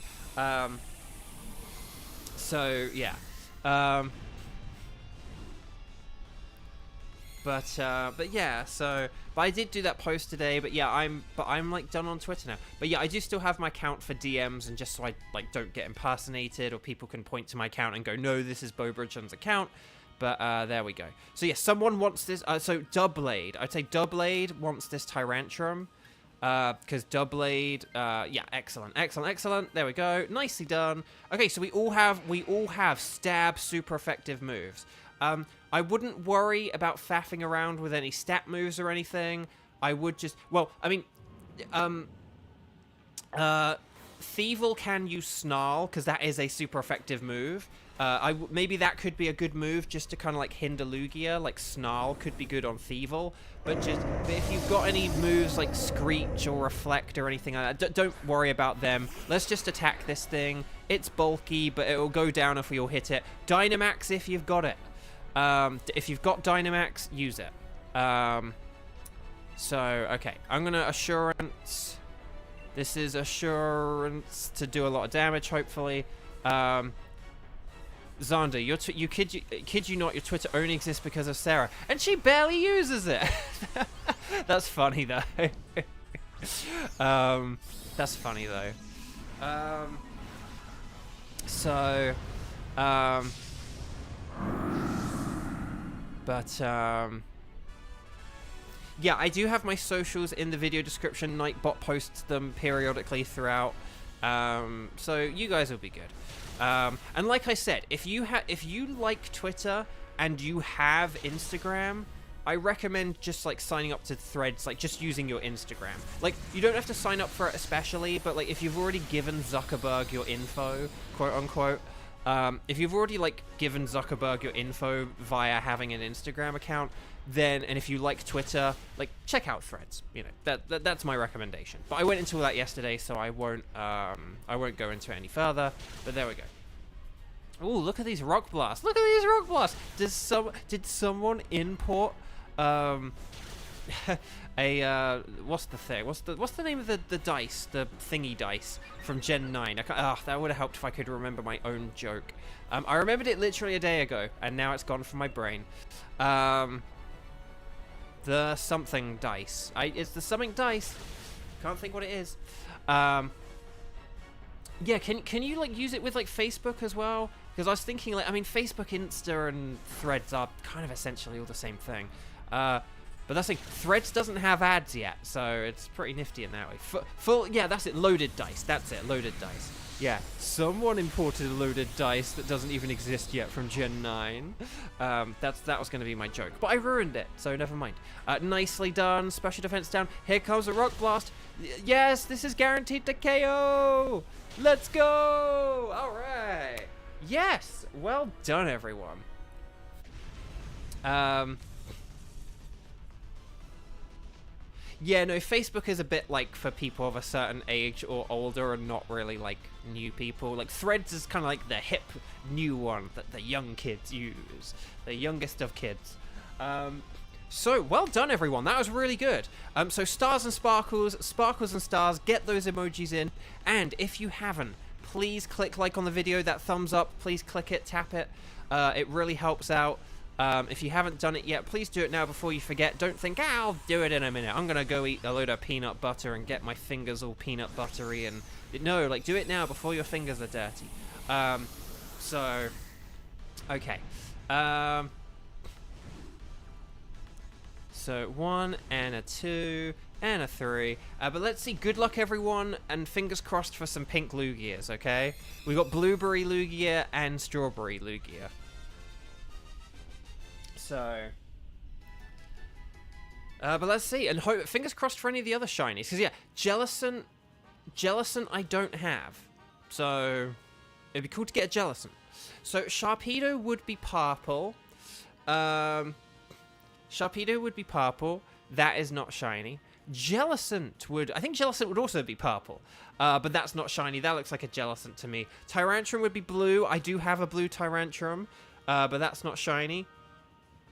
So yeah. But yeah, but I did do that post today, but yeah, I'm like done on Twitter now. But yeah, I do still have my account for DMs, and just so I like don't get impersonated, or people can point to my account and go, no, this is Bo Bridgson's account. But there we go. So yeah, someone wants this, so Dubblade, I'd say Dubblade wants this Tyrantrum, because Dubblade, yeah, excellent, there we go, nicely done. Okay, so we all have stab super effective moves. I wouldn't worry about faffing around with any stat moves or anything. I would just, well, I mean, Thievel can use Snarl, because that is a super effective move. Maybe that could be a good move just to kind of like hinder Lugia, like Snarl could be good on Thievel. But if you've got any moves like Screech or Reflect or anything like that, don't worry about them. Let's just attack this thing. It's bulky, but it will go down if we all hit it. Dynamax if you've got it. If you've got Dynamax, use it. So, okay. I'm going to Assurance. This is Assurance to do a lot of damage, hopefully. Xander, kid you not, your Twitter only exists because of Sarah. And she barely uses it! That's funny, though. That's funny, though. Yeah, I do have my socials in the video description. Nightbot posts them periodically throughout, so you guys will be good. And like I said, if you like Twitter and you have Instagram, I recommend just like signing up to Threads, like just using your Instagram. Like, you don't have to sign up for it especially, but like if you've already given Zuckerberg your info, quote unquote, if you've already like given Zuckerberg your info via having an Instagram account, then, and if you like Twitter, like, check out Threads. You know, that's my recommendation. But I went into all that yesterday, so I won't go into it any further. But there we go. Oh, look at these rock blasts! Look at these rock blasts! Did someone import what's the thing? What's the name of the dice? The thingy dice from Gen 9. That would have helped if I could remember my own joke. I remembered it literally a day ago, and now it's gone from my brain. The something dice. It's the something dice. Can't think what it is. Yeah, can you like use it with like Facebook as well? Because I was thinking, like, I mean, Facebook, Insta, and Threads are kind of essentially all the same thing. But that's the thing, Threads doesn't have ads yet, so it's pretty nifty in that way. Yeah, that's it, loaded dice. That's it, loaded dice. Yeah, someone imported a loaded dice that doesn't even exist yet from Gen 9. That was going to be my joke, but I ruined it, so never mind. Nicely done, special defense down. Here comes a rock blast. Yes, this is guaranteed to KO. Let's go. All right. Yes, well done, everyone. Yeah, no, Facebook is a bit like for people of a certain age or older and not really like new people. Like Threads is kind of like the hip new one that the young kids use. The youngest of kids. So, well done, everyone. That was really good. So stars and sparkles, sparkles and stars, get those emojis in. And if you haven't, please click like on the video, that thumbs up. Please click it, tap it. It really helps out. If you haven't done it yet, please do it now before you forget. Don't think, I'll do it in a minute. I'm going to go eat a load of peanut butter and get my fingers all peanut buttery. And no, like, do it now before your fingers are dirty. So, okay. So, 1 and a 2 and a 3. But let's see. Good luck, everyone. And fingers crossed for some pink Lugias, okay? We got blueberry Lugia and strawberry Lugia. So, but let's see, and hope, fingers crossed for any of the other shinies, because yeah, Jellicent I don't have, so It'd be cool to get a Jellicent. So Sharpedo would be purple. Sharpedo would be purple. That is not shiny. Jellicent would... I think Jellicent would also be purple. But that's not shiny. That looks like a Jellicent to me. Tyrantrum would be blue. I do have a blue Tyrantrum. But that's not shiny.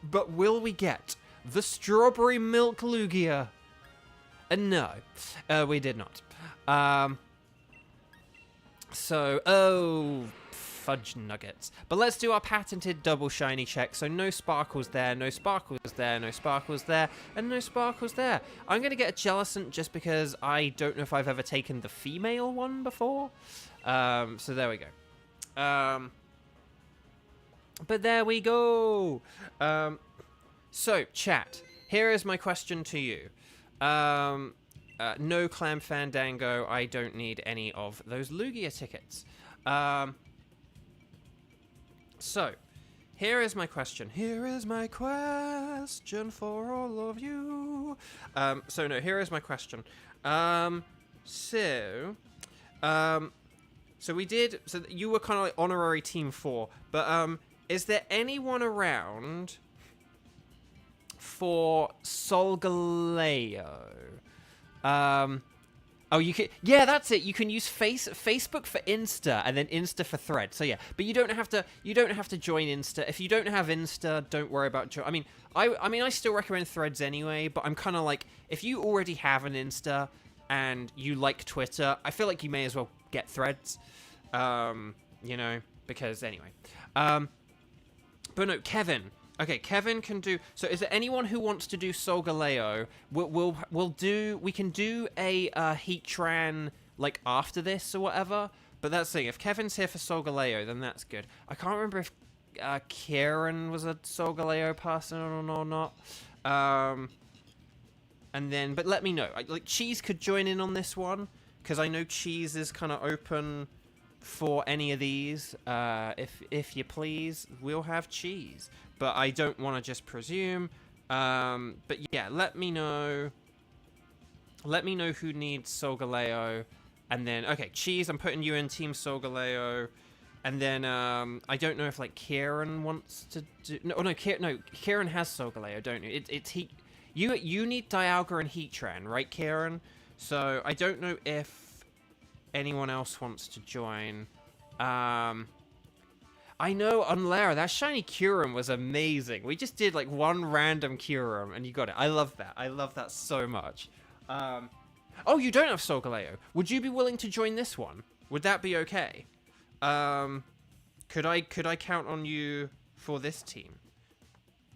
But will we get the Strawberry Milk Lugia? No. We did not. Fudge nuggets. But let's do our patented double shiny check. So no sparkles there, no sparkles there, no sparkles there, and no sparkles there. I'm going to get a Jellicent just because I don't know if I've ever taken the female one before. So there we go. But there we go. So, chat, here is my question to you. No Clam Fandango. I don't need any of those Lugia tickets. So, here is my question. Here is my question for all of you. Here is my question. So we did... So you were kind of like honorary Team 4. But, is there anyone around for Solgaleo? Oh, you can... Yeah, that's it. You can use Facebook for Insta and then Insta for Thread. So yeah, but you don't have to join Insta. If you don't have Insta, don't worry about I mean, I still recommend Threads anyway, but I'm kind of like, if you already have an Insta and you like Twitter, I feel like you may as well get Threads. You know, because anyway. But no, Kevin. Okay, Kevin can do... So is there anyone who wants to do Solgaleo? We can do a Heatran, like, after this or whatever. But that's the thing. If Kevin's here for Solgaleo, then that's good. I can't remember if Kieran was a Solgaleo person or not. And then... But let me know. Like, Cheese could join in on this one. Because I know Cheese is kind of open for any of these. If you please, we'll have Cheese. But I don't want to just presume. But yeah, let me know. Let me know who needs Solgaleo. And then, okay, Cheese, I'm putting you in Team Solgaleo. And then, I don't know if, like, Kieran wants to do... No, Kieran has Solgaleo, don't you? It's Heat... You need Dialga and Heatran, right, Kieran? So, I don't know if anyone else wants to join. I know, Unlara, that shiny Kyurem was amazing. We just did, like, one random Kyurem, and you got it. I love that. I love that so much. Oh, you don't have Solgaleo. Would you be willing to join this one? Would that be okay? Could I count on you for this team?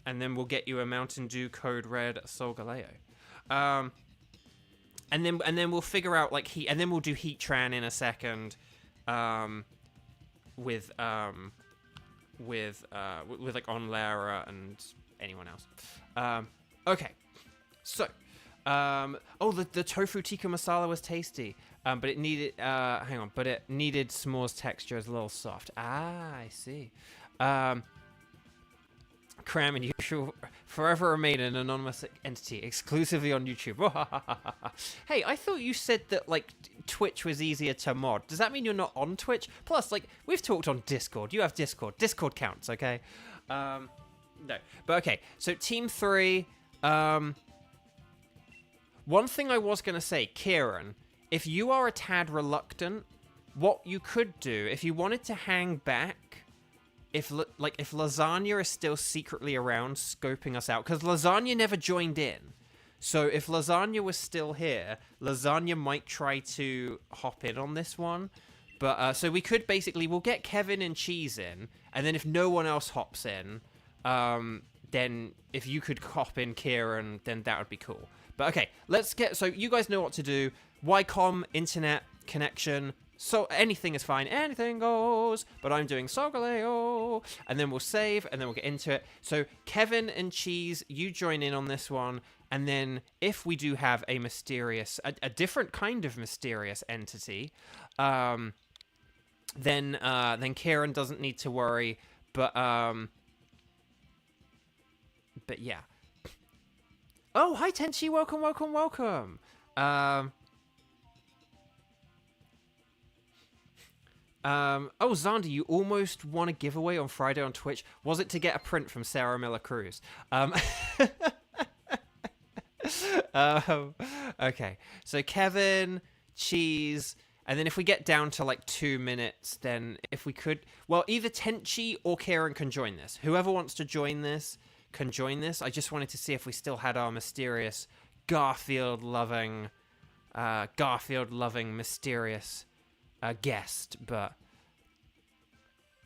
And then we'll get you a Mountain Dew Code Red Solgaleo. And then we'll figure out, like, and then we'll do Heatran in a second. With like Onlara and anyone else. Okay, so the tofu tikka masala was tasty, but it needed but it needed s'mores texture is a little soft. I see. Cram and usual forever remain an anonymous entity exclusively on YouTube. Hey, I thought you said that like Twitch was easier to mod. Does that mean you're not on Twitch? Plus, like, we've talked on Discord. You have Discord. Discord counts, okay? No. But okay, so Team 3. One thing I was going to say, Kieran, if you are a tad reluctant, what you could do, if you wanted to hang back, if Lasagna is still secretly around scoping us out, because Lasagna never joined in. So if Lasagna was still here, Lasagna might try to hop in on this one. But so we could we'll get Kevin and Cheese in, and then if no one else hops in, then if you could hop in Kieran, then that would be cool. But okay, so you guys know what to do. Wycom, internet, connection, so anything is fine, anything goes, but I'm doing Solgaleo, and then we'll save, and then we'll get into it. So Kevin and Cheese, you join in on this one, and then if we do have a different kind of mysterious entity, then Kieran doesn't need to worry, but yeah. Oh, hi Tenchi, welcome. Oh, Xander, you almost won a giveaway on Friday on Twitch. Was it to get a print from Sarah Miller Cruz? Okay, so Kevin, Cheese, and then if we get down to like 2 minutes, then if we could, well, either Tenchi or Kieran can join this. Whoever wants to join this can join this. I just wanted to see if we still had our mysterious Garfield-loving, mysterious guest, but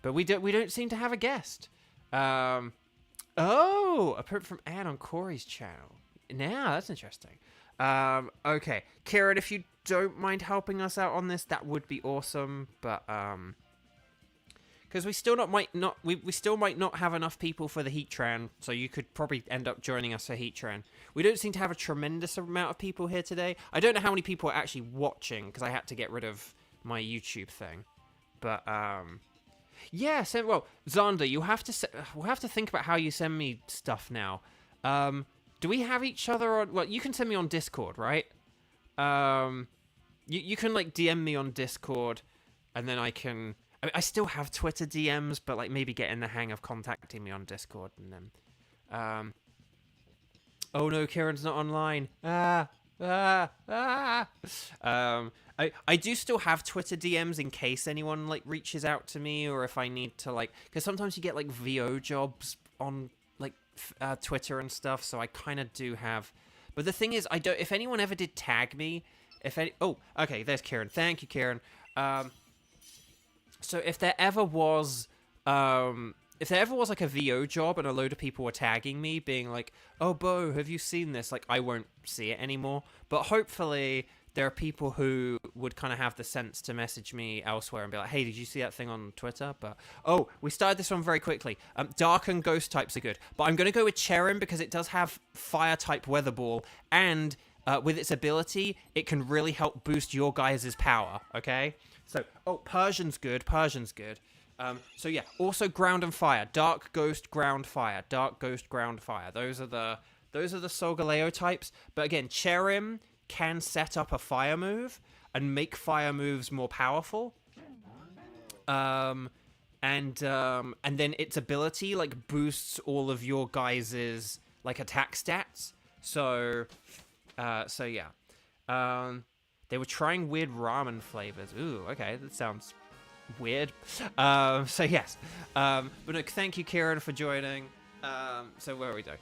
we don't seem to have a guest. Oh, a print from Anne on Corey's channel. Now that's interesting. Okay, Kieran, if you don't mind helping us out on this, that would be awesome. But because we still might not have enough people for the Heatran, so you could probably end up joining us for Heatran. We don't seem to have a tremendous amount of people here today. I don't know how many people are actually watching because I had to get rid of my YouTube thing. But yeah. So well, Xander, we'll have to think about how you send me stuff now. Do we have each other on... Well, you can send me on Discord, right? You can, like, DM me on Discord, and then I can... I still have Twitter DMs, but, like, maybe get in the hang of contacting me on Discord, and then... Oh, no, Kieran's not online. I do still have Twitter DMs in case anyone, like, reaches out to me, or if I need to, like... Because sometimes you get, like, VO jobs on... Twitter and stuff, so I kind of do have, but the thing is, I don't. If anyone ever did tag me, oh, okay, there's Kieran. Thank you, Kieran. So if there ever was like a VO job and a load of people were tagging me, being like, "Oh, Bo, have you seen this?" Like, I won't see it anymore. But hopefully, there are people who would kind of have the sense to message me elsewhere and be like, hey, did you see that thing on Twitter? But, oh, we started this one very quickly. Dark and Ghost types are good. But I'm going to go with Cherim because it does have Fire-type Weather Ball. And with its ability, it can really help boost your guys' power, okay? So, oh, Persian's good. So, yeah, also Ground and Fire. Dark, Ghost, Ground, Fire. Dark, Ghost, Ground, Fire. Those are the Solgaleo types. But again, Cherim can set up a fire move and make fire moves more powerful. And then its ability like boosts all of your guys' like attack stats. So yeah. They were trying weird ramen flavors. Ooh, okay, that sounds weird. So yes. But no, thank you, Kieran, for joining. So where are we doing?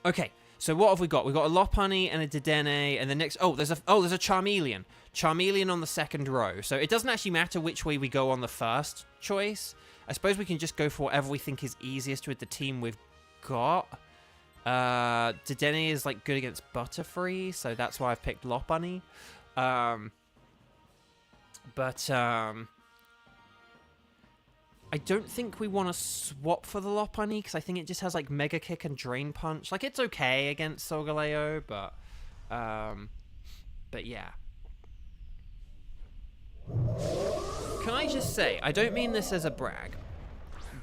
Okay. So what have we got? We've got a Lopunny and a Dedenne, and the next... there's a Charmeleon. Charmeleon on the second row. So it doesn't actually matter which way we go on the first choice. I suppose we can just go for whatever we think is easiest with the team we've got. Dedenne is, like, good against Butterfree, so that's why I've picked Lopunny. I don't think we want to swap for the Lopunny, because I think it just has, like, Mega Kick and Drain Punch. Like, it's okay against Solgaleo, but yeah. Can I just say, I don't mean this as a brag,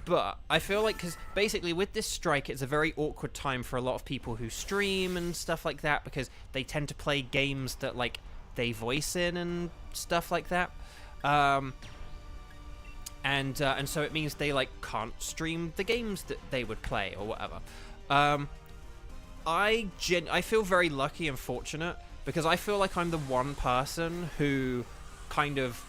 but I feel like, because basically with this strike, it's a very awkward time for a lot of people who stream and stuff like that, because they tend to play games that, like, they voice in and stuff like that. And so it means they, like, can't stream the games that they would play or whatever. I feel very lucky and fortunate because I feel like I'm the one person who kind of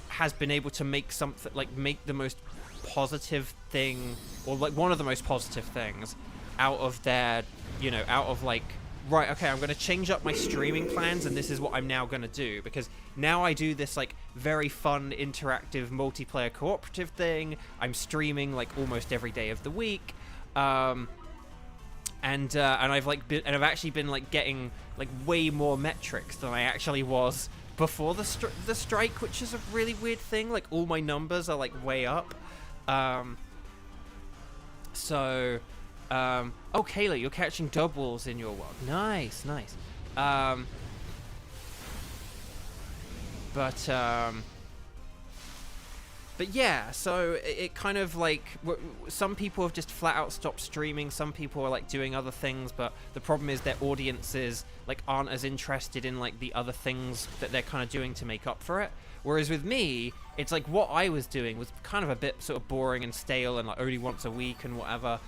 has been able to make something, like, make the most positive thing, or, like, one of the most positive things out of their, you know, out of, like, right, okay, I'm going to change up my streaming plans, and this is what I'm now going to do, because now I do this, like, very fun, interactive, multiplayer cooperative thing. I'm streaming, like, almost every day of the week, and I've, like, I've actually been, like, getting, like, way more metrics than I actually was before the strike, which is a really weird thing. Like, all my numbers are, like, way up. Oh, Kayla, you're catching doubles in your world. Nice. But yeah, so it kind of like, some people have just flat out stopped streaming, some people are like doing other things, but the problem is their audiences like aren't as interested in like the other things that they're kind of doing to make up for it. Whereas with me, it's like what I was doing was kind of a bit sort of boring and stale and like only once a week and whatever.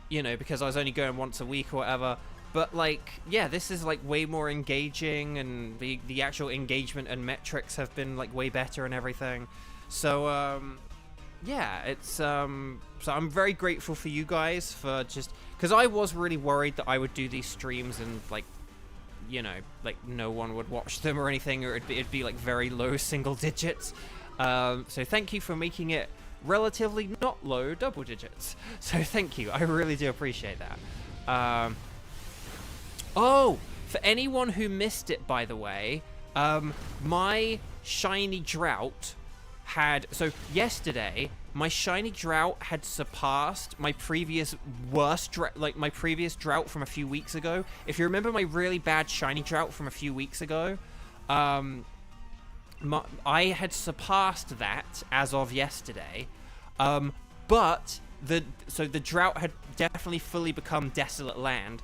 You know, because I was only going once a week or whatever. But, like, yeah, this is, like, way more engaging, and the actual engagement and metrics have been, like, way better and everything. So, yeah, it's, so I'm very grateful for you guys for just, because I was really worried that I would do these streams and, like, you know, like, no one would watch them or anything, or it'd be like, very low single digits. So thank you for making it relatively not low double digits. So thank you, I really do appreciate that. Oh, for anyone who missed it, by the way, my shiny drought had... So, yesterday, my shiny drought had surpassed my previous worst... my previous drought from a few weeks ago. If you remember my really bad shiny drought from a few weeks ago, I had surpassed that as of yesterday. But, the drought had definitely fully become desolate land.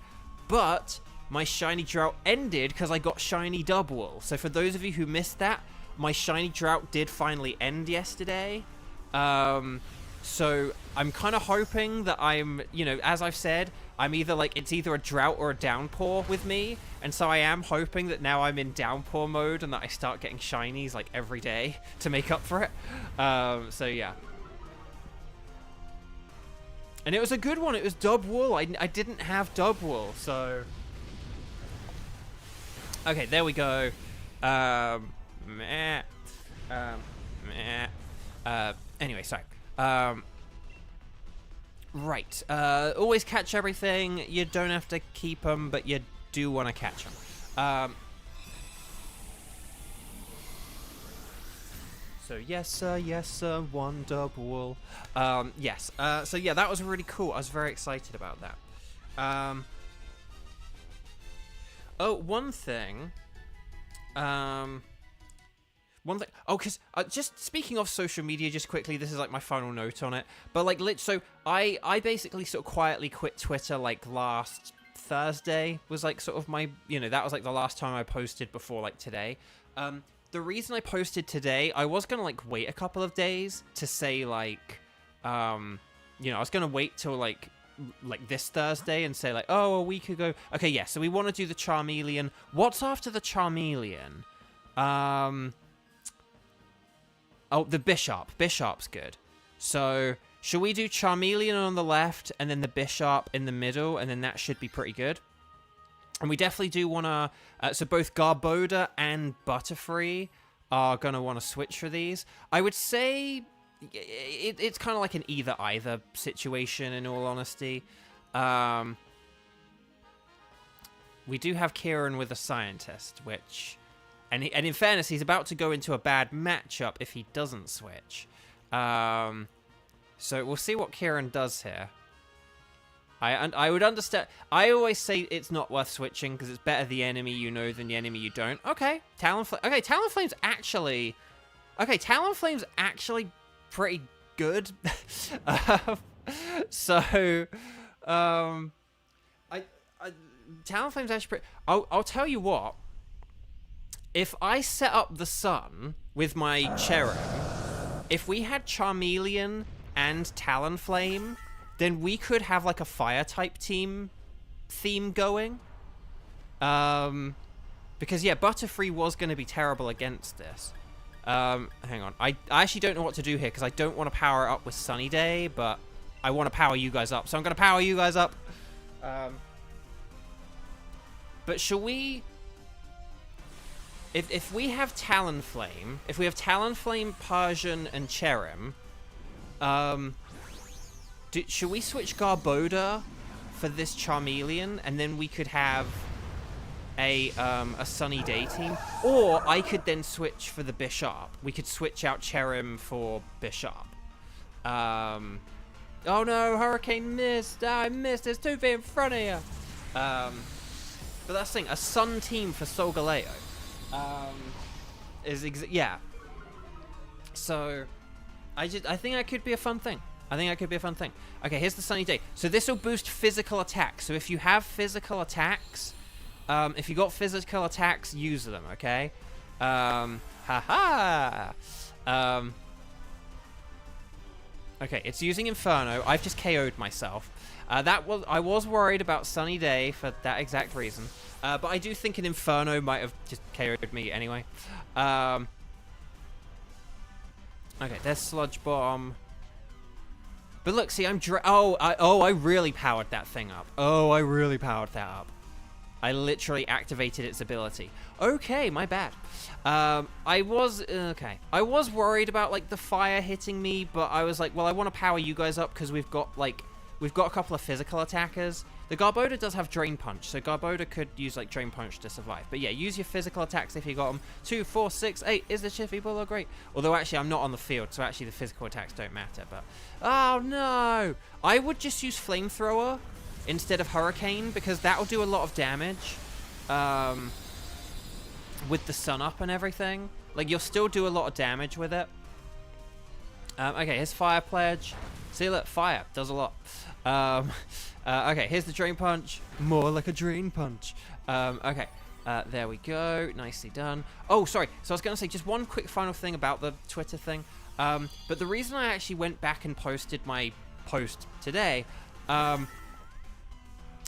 But... my shiny drought ended because I got shiny Dubwool. So for those of you who missed that, my shiny drought did finally end yesterday. So I'm kind of hoping that I'm, you know, as I've said, I'm either like, it's either a drought or a downpour with me. And so I am hoping that now I'm in downpour mode and that I start getting shinies like every day to make up for it. So yeah. And it was a good one. It was Dubwool. I didn't have Dubwool, so... Okay, there we go. Anyway, sorry. Right. Always catch everything. You don't have to keep them, but you do want to catch them. So yes, sir, one Dubwool. Yes. So yeah, that was really cool. I was very excited about that. Oh, one thing. Oh, because just speaking of social media, just quickly, this is like my final note on it. But like, so I basically sort of quietly quit Twitter like last Thursday. Was like sort of my, you know, that was like the last time I posted before like today. The reason I posted today, I was gonna like wait a couple of days to say like, you know, I was gonna wait till like this Thursday and say like, oh, a week ago. Okay, yeah, so we want to do the Charmeleon. What's after the Charmeleon? Oh, the Bisharp. Bisharp's good. So, should we do Charmeleon on the left and then the Bisharp in the middle, and then that should be pretty good? And we definitely do want to... so both Garbodor and Butterfree are going to want to switch for these. I would say... It's kind of like an either-either situation, in all honesty. We do have Kieran with a Scientist, which... And in fairness, he's about to go into a bad matchup if he doesn't switch. So we'll see what Kieran does here. I would understand... I always say it's not worth switching, because it's better the enemy you know than the enemy you don't. Okay, Talonflame... Okay, Talonflame's actually... Okay, Talonflame's actually... pretty good. Talonflame's actually pretty... I'll tell you what. If I set up the sun with my Cherub, if we had Charmeleon and Talonflame, then we could have like a fire-type theme going. Because yeah, Butterfree was going to be terrible against this. Hang on. I actually don't know what to do here, because I don't want to power it up with Sunny Day, but I want to power you guys up, so I'm going to power you guys up. But shall we... If we have Talonflame, if we have Talonflame, Persian, and Cherrim, should we switch Garbodor for this Charmeleon, and then we could have a Sunny Day team? Or I could then switch for the Bisharp. We could switch out Cherrim for Bisharp. Oh no, Hurricane missed! I missed! There's 2 feet in front of you! But that's the thing, a Sun team for Solgaleo. Yeah. So, I think that could be a fun thing. Okay, here's the sunny day. So this will boost physical attacks. So if you have physical attacks, if you got physical attacks, use them, okay? Okay, it's using Inferno. I've just KO'd myself. I was worried about Sunny Day for that exact reason. But I do think an Inferno might have just KO'd me anyway. Okay, there's Sludge Bomb. But look, see, I really powered that thing up. I really powered that up. I literally activated its ability. Okay, my bad. I was worried about like the fire hitting me, but I was like, well, I want to power you guys up because we've got a couple of physical attackers. The Garbodor does have Drain Punch, so Garbodor could use like Drain Punch to survive. But yeah, use your physical attacks if you got them. 2, 4, 6, 8. Is the Chiffy Buller great? Although actually I'm not on the field, so actually the physical attacks don't matter. But oh no, I would just use Flamethrower instead of Hurricane because that will do a lot of damage. With the sun up and everything, like you'll still do a lot of damage with it. Okay, here's Fire Pledge. See, look, fire does a lot. Okay, here's the Drain Punch. More like a Drain Punch. Okay, there we go. Nicely done. Oh, sorry. So I was going to say just one quick final thing about the Twitter thing. But the reason I actually went back and posted my post today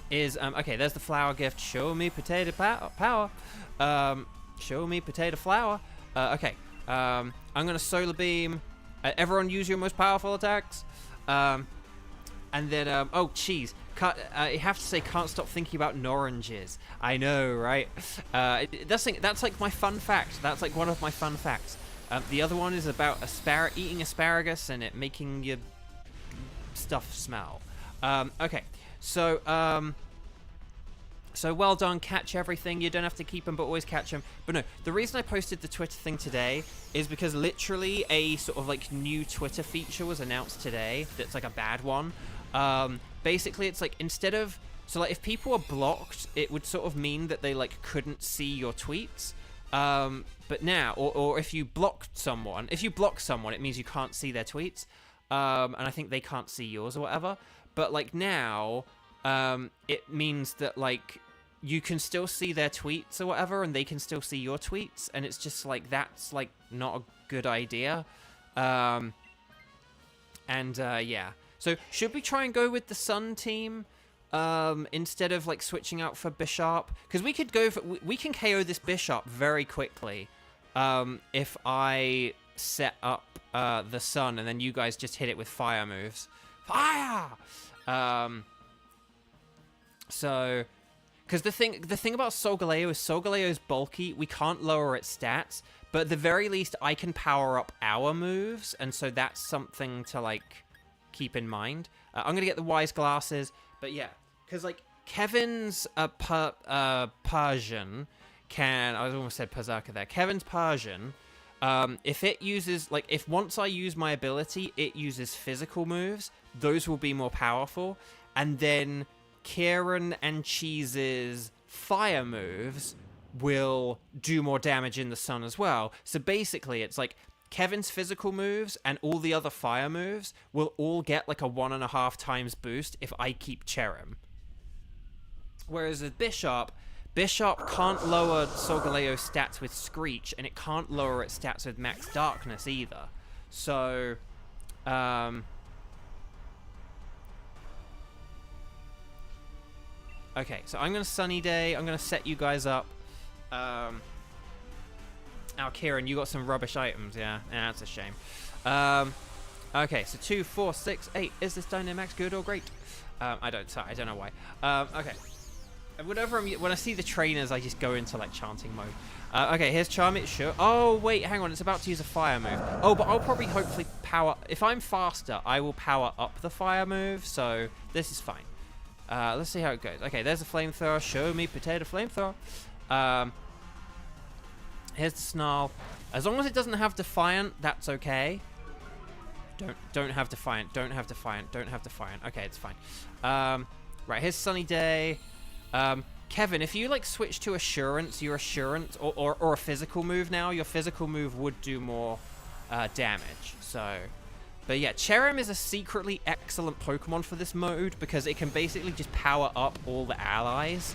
is, okay, there's the flower gift. Show me potato power. Show me potato flower. Okay, I'm going to Solar Beam. Everyone use your most powerful attacks. And then, oh, cheese. I have to say, can't stop thinking about oranges. I know, right? That's like my fun fact. That's like one of my fun facts. The other one is about eating asparagus and it making your stuff smell. Okay, so well done, catch everything. You don't have to keep them, but always catch them. But no, the reason I posted the Twitter thing today is because literally a sort of like new Twitter feature was announced today that's like a bad one. Basically, it's like instead of... So like if people are blocked, it would sort of mean that they like couldn't see your tweets. But now, or if you blocked someone, it means you can't see their tweets. And I think they can't see yours or whatever. But like now... it means that like you can still see their tweets or whatever and they can still see your tweets, and it's just like that's like not a good idea. Yeah, so should we try and go with the Sun team instead of like switching out for Bishop? Because we could go for, we can KO this Bishop very quickly if I set up the Sun and then you guys just hit it with fire moves. Fire! So, because the thing about Solgaleo is Solgaleo is bulky. We can't lower its stats, but at the very least, I can power up our moves, and so that's something to like keep in mind. I'm gonna get the Wise Glasses, but yeah, because like Kevin's Persian can. I almost said Berserker there. Kevin's Persian. If it uses like if once I use my ability, it uses physical moves. Those will be more powerful, and then Kieran and Cheese's fire moves will do more damage in the sun as well. So basically, it's like Kevin's physical moves and all the other fire moves will all get like a 1.5 times boost if I keep Cherim. Whereas with Bishop can't lower Solgaleo's stats with Screech, and it can't lower its stats with Max Darkness either. So, okay, so I'm going to Sunny Day. I'm going to set you guys up. Now, Kieran, you got some rubbish items. Yeah, that's a shame. Okay, so 2, 4, 6, 8. Is this Dynamax good or great? I don't know why. Okay. And when I see the trainers, I just go into like chanting mode. Okay, here's Charmit. Sure. Oh, wait, hang on. It's about to use a fire move. Oh, but I'll probably hopefully power... If I'm faster, I will power up the fire move, so this is fine. Let's see how it goes. Okay, there's a flamethrower. Show me potato flamethrower. Here's the Snarl. As long as it doesn't have Defiant, that's okay. Don't have Defiant. Don't have Defiant. Don't have Defiant. Okay, it's fine. Right, here's Sunny Day. Kevin, if you like switch to Assurance, your Assurance, or a physical move now, your physical move would do more damage. So, but yeah, Cherrim is a secretly excellent Pokemon for this mode because it can basically just power up all the allies.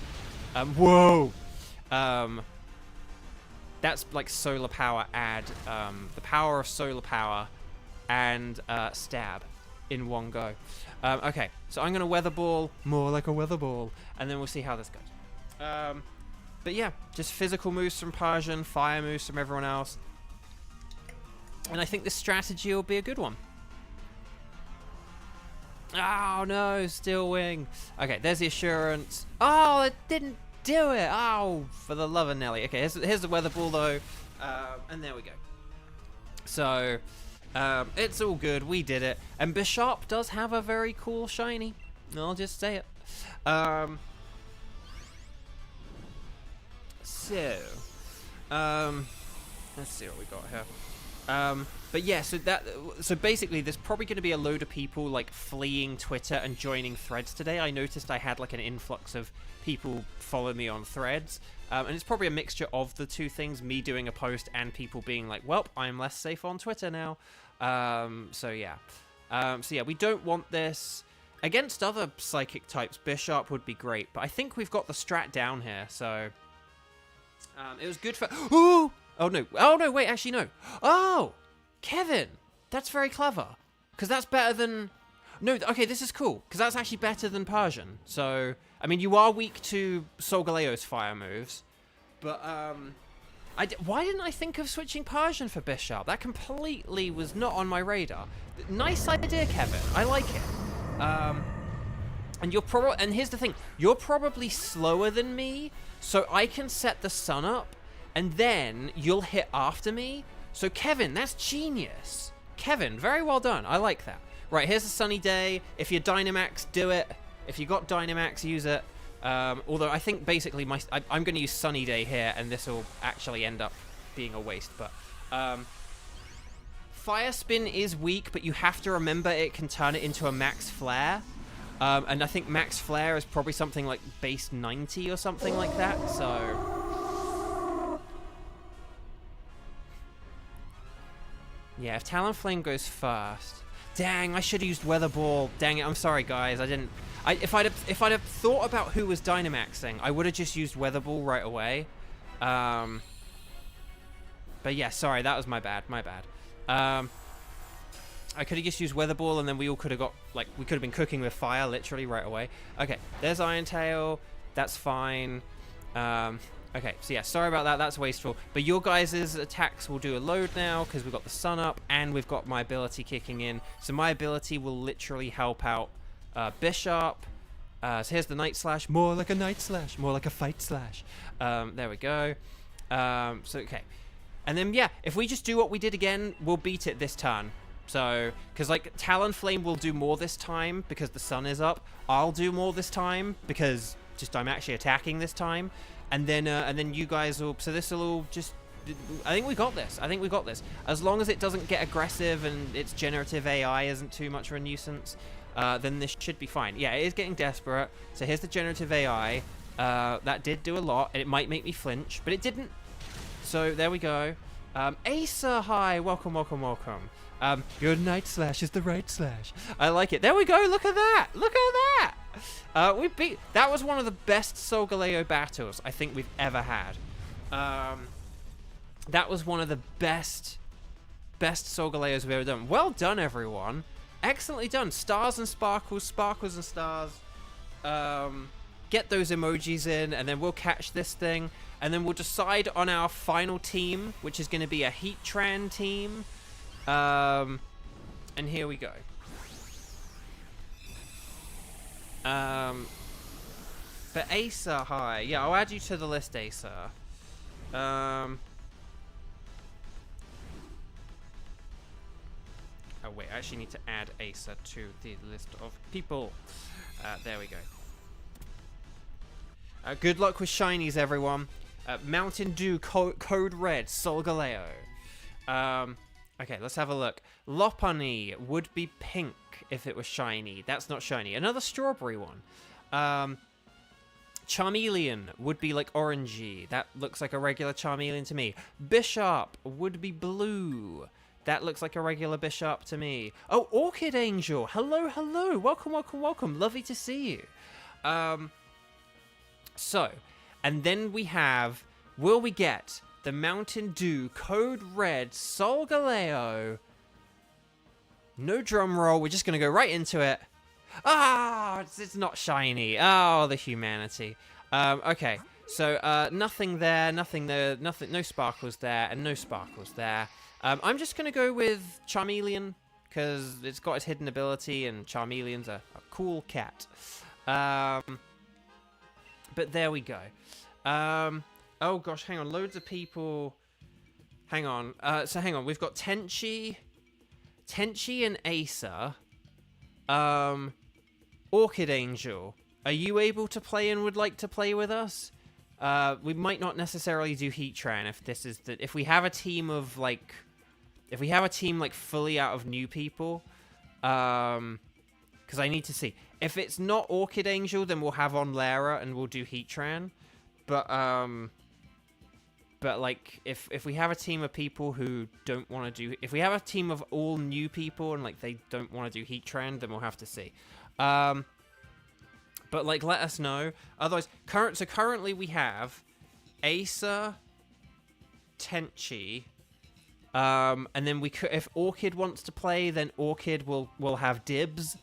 Whoa! That's like solar power add, the power of solar power and stab in one go. Okay, so I'm gonna Weather Ball, more like a Weather Ball, and then we'll see how this goes. But yeah, just physical moves from Persian, fire moves from everyone else. And I think this strategy will be a good one. Oh no, Steel Wing. Okay, there's the Assurance. Oh, it didn't do it. Oh, for the love of Nelly. Okay, here's the Weather Ball though. And there we go. So, it's all good. We did it. And Bishop does have a very cool shiny. I'll just say it. Let's see what we got here. But yeah, so basically there's probably going to be a load of people like fleeing Twitter and joining Threads today. I noticed I had like an influx of people follow me on Threads. And it's probably a mixture of the two things, me doing a post and people being like, well, I'm less safe on Twitter now. So yeah, we don't want this. Against other psychic types, Bishop would be great, but I think we've got the strat down here, so it was good for... Ooh! Oh no, wait, actually no. Oh! Kevin! That's very clever, because that's better than... No, okay, this is cool, because that's actually better than Persian, so... I mean, you are weak to Solgaleo's fire moves, but, why didn't I think of switching Persian for Bishop? That completely was not on my radar. Nice idea, Kevin. I like it. And you're probably, and here's the thing, you're probably slower than me, so I can set the sun up, and then you'll hit after me. So Kevin, that's genius. Kevin, very well done. I like that. Right, here's a sunny day. If you're Dynamax, do it. If you got Dynamax, use it. Although I think basically I'm going to use Sunny Day here, and this will actually end up being a waste. But Fire Spin is weak, but you have to remember it can turn it into a Max Flare. And I think Max Flare is probably something like base 90 or something like that. So yeah, if Talonflame goes first. Dang, I should have used Weather Ball. Dang it, I'm sorry guys. I didn't. If I'd have thought about who was Dynamaxing, I would have just used Weather Ball right away. But yeah, sorry, that was my bad. I could have just used Weather Ball, and then we all could have got, like, we could have been cooking with fire literally right away. Okay, there's Iron Tail. That's fine. Okay, so yeah, sorry about that. That's wasteful. But your guys' attacks will do a load now because we've got the sun up and we've got my ability kicking in. So my ability will literally help out Bishop. So here's the Night Slash. More like a Night Slash. More like a Fight Slash. There we go. So, okay. And then, yeah, if we just do what we did again, we'll beat it this turn. So, because, like, Talonflame will do more this time because the sun is up. I'll do more this time because just I'm actually attacking this time. And then you guys will... So this will all just... I think we got this. As long as it doesn't get aggressive and its generative AI isn't too much of a nuisance, then this should be fine. Yeah, it is getting desperate. So here's the generative AI. That did do a lot. And it might make me flinch, but it didn't. So there we go. Asa, hi. Welcome. Your Night Slash is the right slash. I like it. There we go. Look at that. We beat... That was one of the best Solgaleo battles I think we've ever had. That was one of the best Solgaleos we've ever done. Well done, everyone. Excellently done. Stars and sparkles, sparkles and stars. Get those emojis in, and then we'll catch this thing. And then we'll decide on our final team, which is going to be a Heatran team. And here we go. But Asa, hi. Yeah, I'll add you to the list, Asa. Oh wait, I actually need to add Asa to the list of people. There we go. Good luck with shinies, everyone. Mountain Dew, Code Red, Solgaleo. Okay, let's have a look. Lopunny would be pink if it was shiny. That's not shiny. Another strawberry one. Charmeleon would be like orangey. That looks like a regular Charmeleon to me. Bishop would be blue. That looks like a regular Bishop to me. Oh, Orchid Angel. Hello, hello. Welcome, welcome, welcome. Lovely to see you. So, and then we have, will we get the Mountain Dew Code Red Solgaleo? No drum roll. We're just going to go right into it. Ah, it's not shiny. Oh, the humanity. Okay, so nothing there, nothing there, nothing, no sparkles there, and no sparkles there. I'm just going to go with Charmeleon, because it's got its hidden ability, and Charmeleon's a cool cat. But there we go. Oh gosh, hang on, loads of people. Hang on. So hang on, we've got Tenchi and Acer. Orchid Angel, are you able to play and would like to play with us? We might not necessarily do Heatran if we have a team of like, fully out of new people. Because I need to see. If it's not Orchid Angel, then we'll have Onlara and we'll do Heatran. But like, if we have a team of people who don't want to do... If we have a team of all new people and, like, they don't want to do Heatran, then we'll have to see. But, like, let us know. Otherwise, currently we have Acer, Tenchi, and then we could... If Orchid wants to play, then Orchid will have dibs.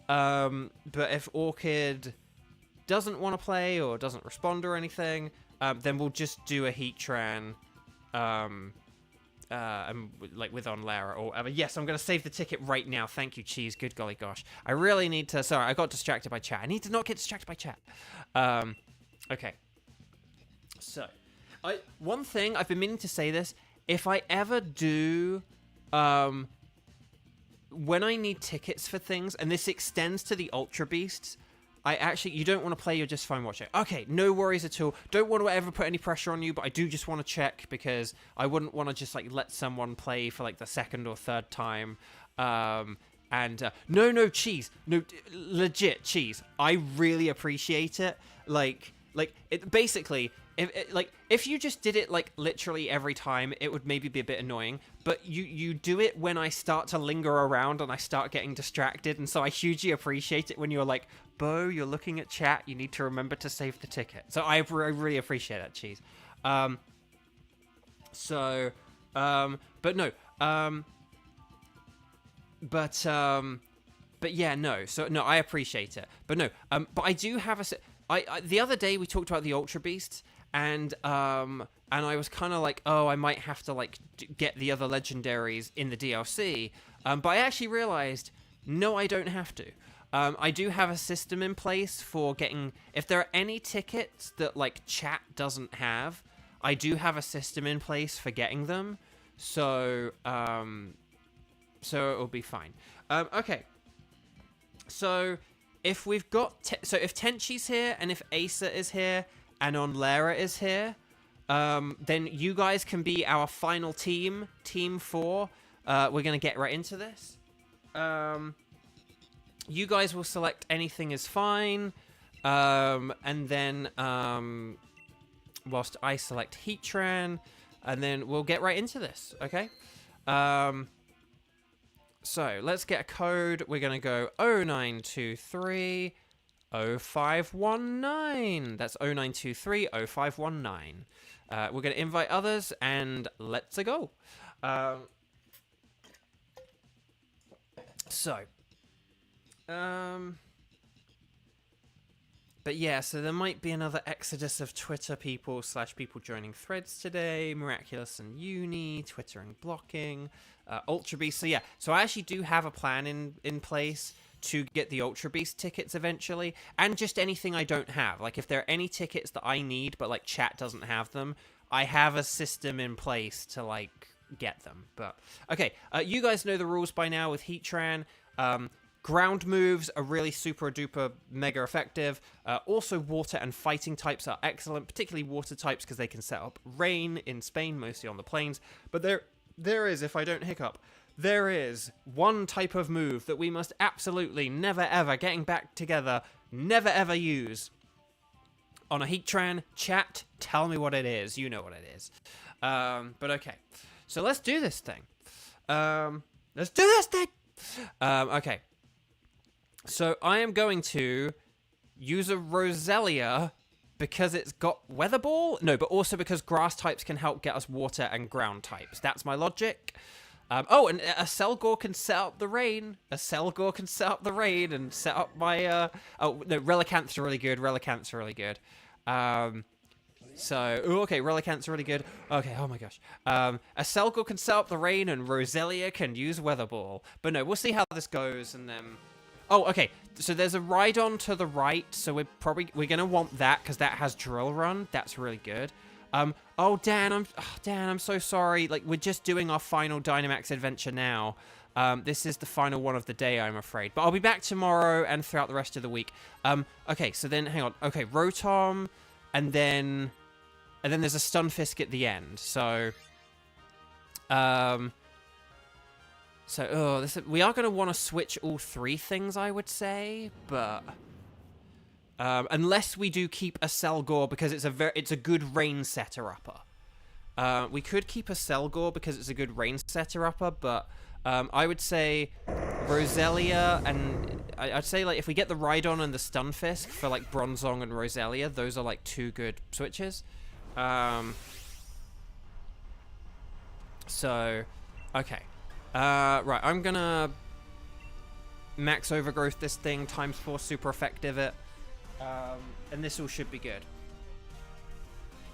But if Orchid doesn't want to play or doesn't respond or anything... then we'll just do a Heatran, like with Onlara or whatever. Yes, I'm going to save the ticket right now. Thank you, Cheese. Good golly gosh. I really need to... Sorry, I got distracted by chat. I need to not get distracted by chat. Okay. So, one thing, I've been meaning to say this. If I ever do... when I need tickets for things, and this extends to the Ultra Beasts... you don't want to play, you're just fine watching. Okay, no worries at all. Don't want to ever put any pressure on you, but I do just want to check because I wouldn't want to just, like, let someone play for, like, the second or third time. No, Cheese. No, legit, Cheese. I really appreciate it. Basically, if you just did it, like, literally every time, it would maybe be a bit annoying. But you do it when I start to linger around and I start getting distracted. And so I hugely appreciate it when you're like, Bo, you're looking at chat. You need to remember to save the ticket. So I really appreciate that, Cheese. But no. But yeah, no. So no, I appreciate it. But no. But I do have the other day we talked about the Ultra Beasts, and I was kind of like, oh, I might have to like get the other legendaries in the DLC. But I actually realized, no, I don't have to. I do have a system in place for getting... If there are any tickets that, like, chat doesn't have, I do have a system in place for getting them. So it'll be fine. Okay. So, if we've got... if Tenchi's here, and if Acer is here, and Onlara is here, then you guys can be our final team, Team 4. We're going to get right into this. You guys will select anything is fine, and then whilst I select Heatran, and then we'll get right into this, okay? So, let's get a code. We're going to go 0923 0519. That's 0923 0519. We're going to invite others, and let's go. But yeah, so there might be another exodus of Twitter people / people joining threads today. Miraculous and Uni, Twitter and blocking, Ultra Beast. So yeah, so I actually do have a plan in place to get the Ultra Beast tickets eventually, and just anything I don't have. Like if there are any tickets that I need, but like chat doesn't have them, I have a system in place to like get them. But okay, you guys know the rules by now with Heatran. Ground moves are really super duper mega effective. Also water and fighting types are excellent, particularly water types because they can set up rain in Spain, mostly on the plains. But there is, if I don't hiccup, there is one type of move that we must absolutely never ever, getting back together, never ever use. on a Heatran. Chat, tell me what it is. You know what it is. But okay. So let's do this thing. Okay. So I am going to use a Roselia because it's got Weather Ball. No, but also because grass types can help get us water and ground types. That's my logic. Oh, and a Selgor can set up the rain. A Selgor can set up the rain and set up my... Oh, no, Relicanth's really good. Relicanth's really good. Okay, Relicanth's really good. Okay, oh my gosh. A Selgor can set up the rain and Roselia can use Weather Ball. But no, we'll see how this goes and then... Oh, okay. So there's a Rhydon to the right, so we're going to want that because that has Drill Run. That's really good. Oh, Dan, I'm so sorry. Like, we're just doing our final Dynamax adventure now. This is the final one of the day, I'm afraid. But I'll be back tomorrow and throughout the rest of the week. Okay, so then, hang on. Okay, Rotom, and then there's a Stunfisk at the end. So, we are going to want to switch all three things, I would say, but... unless we do keep a Selgor because it's a good rain setter upper. We could keep a Selgor because it's a good rain setter upper, but I would say Roselia and I'd say like if we get the Rhydon and the Stunfisk for like Bronzong and Roselia, those are like two good switches. So okay, right, I'm gonna max overgrowth this thing ×4 super effective it. And this all should be good.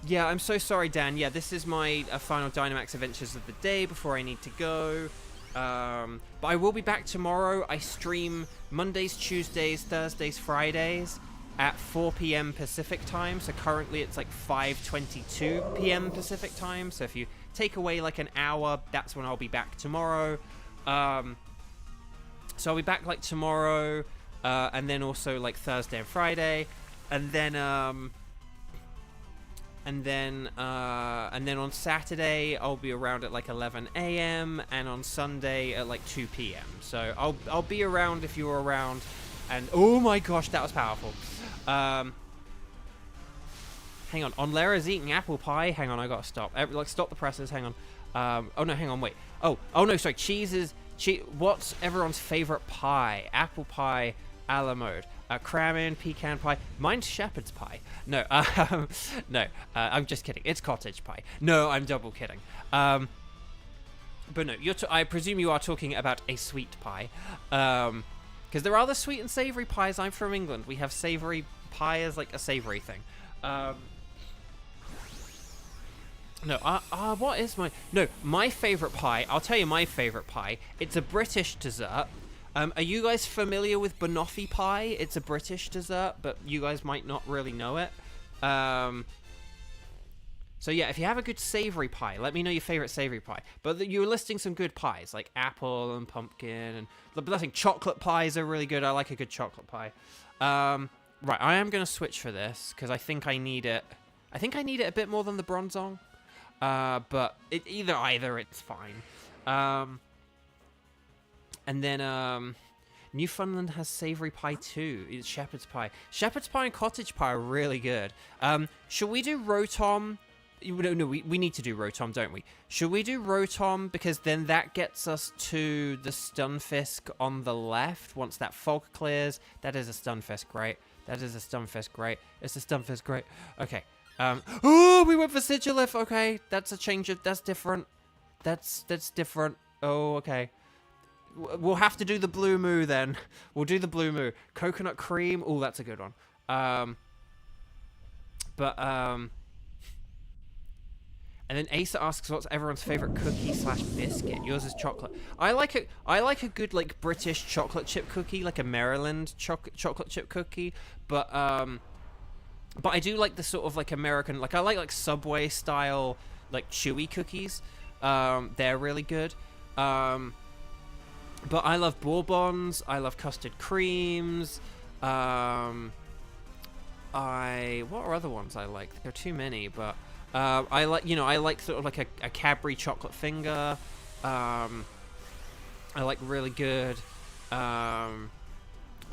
Yeah, I'm so sorry, Dan. Yeah, this is my final Dynamax Adventures of the day before I need to go. But I will be back tomorrow. I stream Mondays, Tuesdays, Thursdays, Fridays at 4 p.m. Pacific time. So currently it's like 5:22 p.m. Pacific time. So if you take away like an hour, that's when I'll be back tomorrow. So I'll be back like tomorrow. And then also like Thursday and Friday, and then on Saturday I'll be around at like 11 a.m. and on Sunday at like 2 p.m. So I'll be around if you're around. And oh my gosh, that was powerful. Hang on, Onlera's eating apple pie. Hang on, I gotta stop. Like stop the presses. Hang on. Oh no, hang on, wait. Oh no, sorry. What's everyone's favorite pie? Apple pie. A la mode. Cramming, pecan pie. Mine's shepherd's pie. No, no, I'm just kidding. It's cottage pie. No, I'm double kidding. But no, I presume you are talking about a sweet pie. Because there are the sweet and savory pies. I'm from England. We have savory pie as like a savory thing. No, what is my favorite pie? I'll tell you my favorite pie. It's a British dessert. Are you guys familiar with banoffee pie? It's a British dessert, but you guys might not really know it. So yeah, if you have a good savory pie, let me know your favorite savory pie. But you're listing some good pies, like apple and pumpkin, and I think chocolate pies are really good. I like a good chocolate pie. Right, I am going to switch for this, because I think I need it. I think I need it a bit more than the Bronzong. But either it's fine. And then Newfoundland has savory pie too. It's shepherd's pie. Shepherd's pie and cottage pie are really good. Should we do Rotom? No, we need to do Rotom, don't we? Should we do Rotom? Because then that gets us to the Stunfisk on the left. Once that fog clears, that is a Stunfisk, right? That is a Stunfisk, right? It's a Stunfisk, right? Okay. Oh, we went for Sigilif. Okay, that's a change. That's different. That's different. Oh, okay. We'll have to do the Blue Moo then. We'll do the Blue Moo. Coconut cream. Oh, that's a good one. And then Asa asks, "What's everyone's favorite cookie / biscuit?" Yours is chocolate. I like a good like British chocolate chip cookie, like a Maryland chocolate chip cookie. But I do like the sort of like American, like I like Subway style like chewy cookies. They're really good. But I love Bourbons. I love custard creams. What are other ones I like? There are too many, but I like sort of like a Cadbury chocolate finger. I like really good. I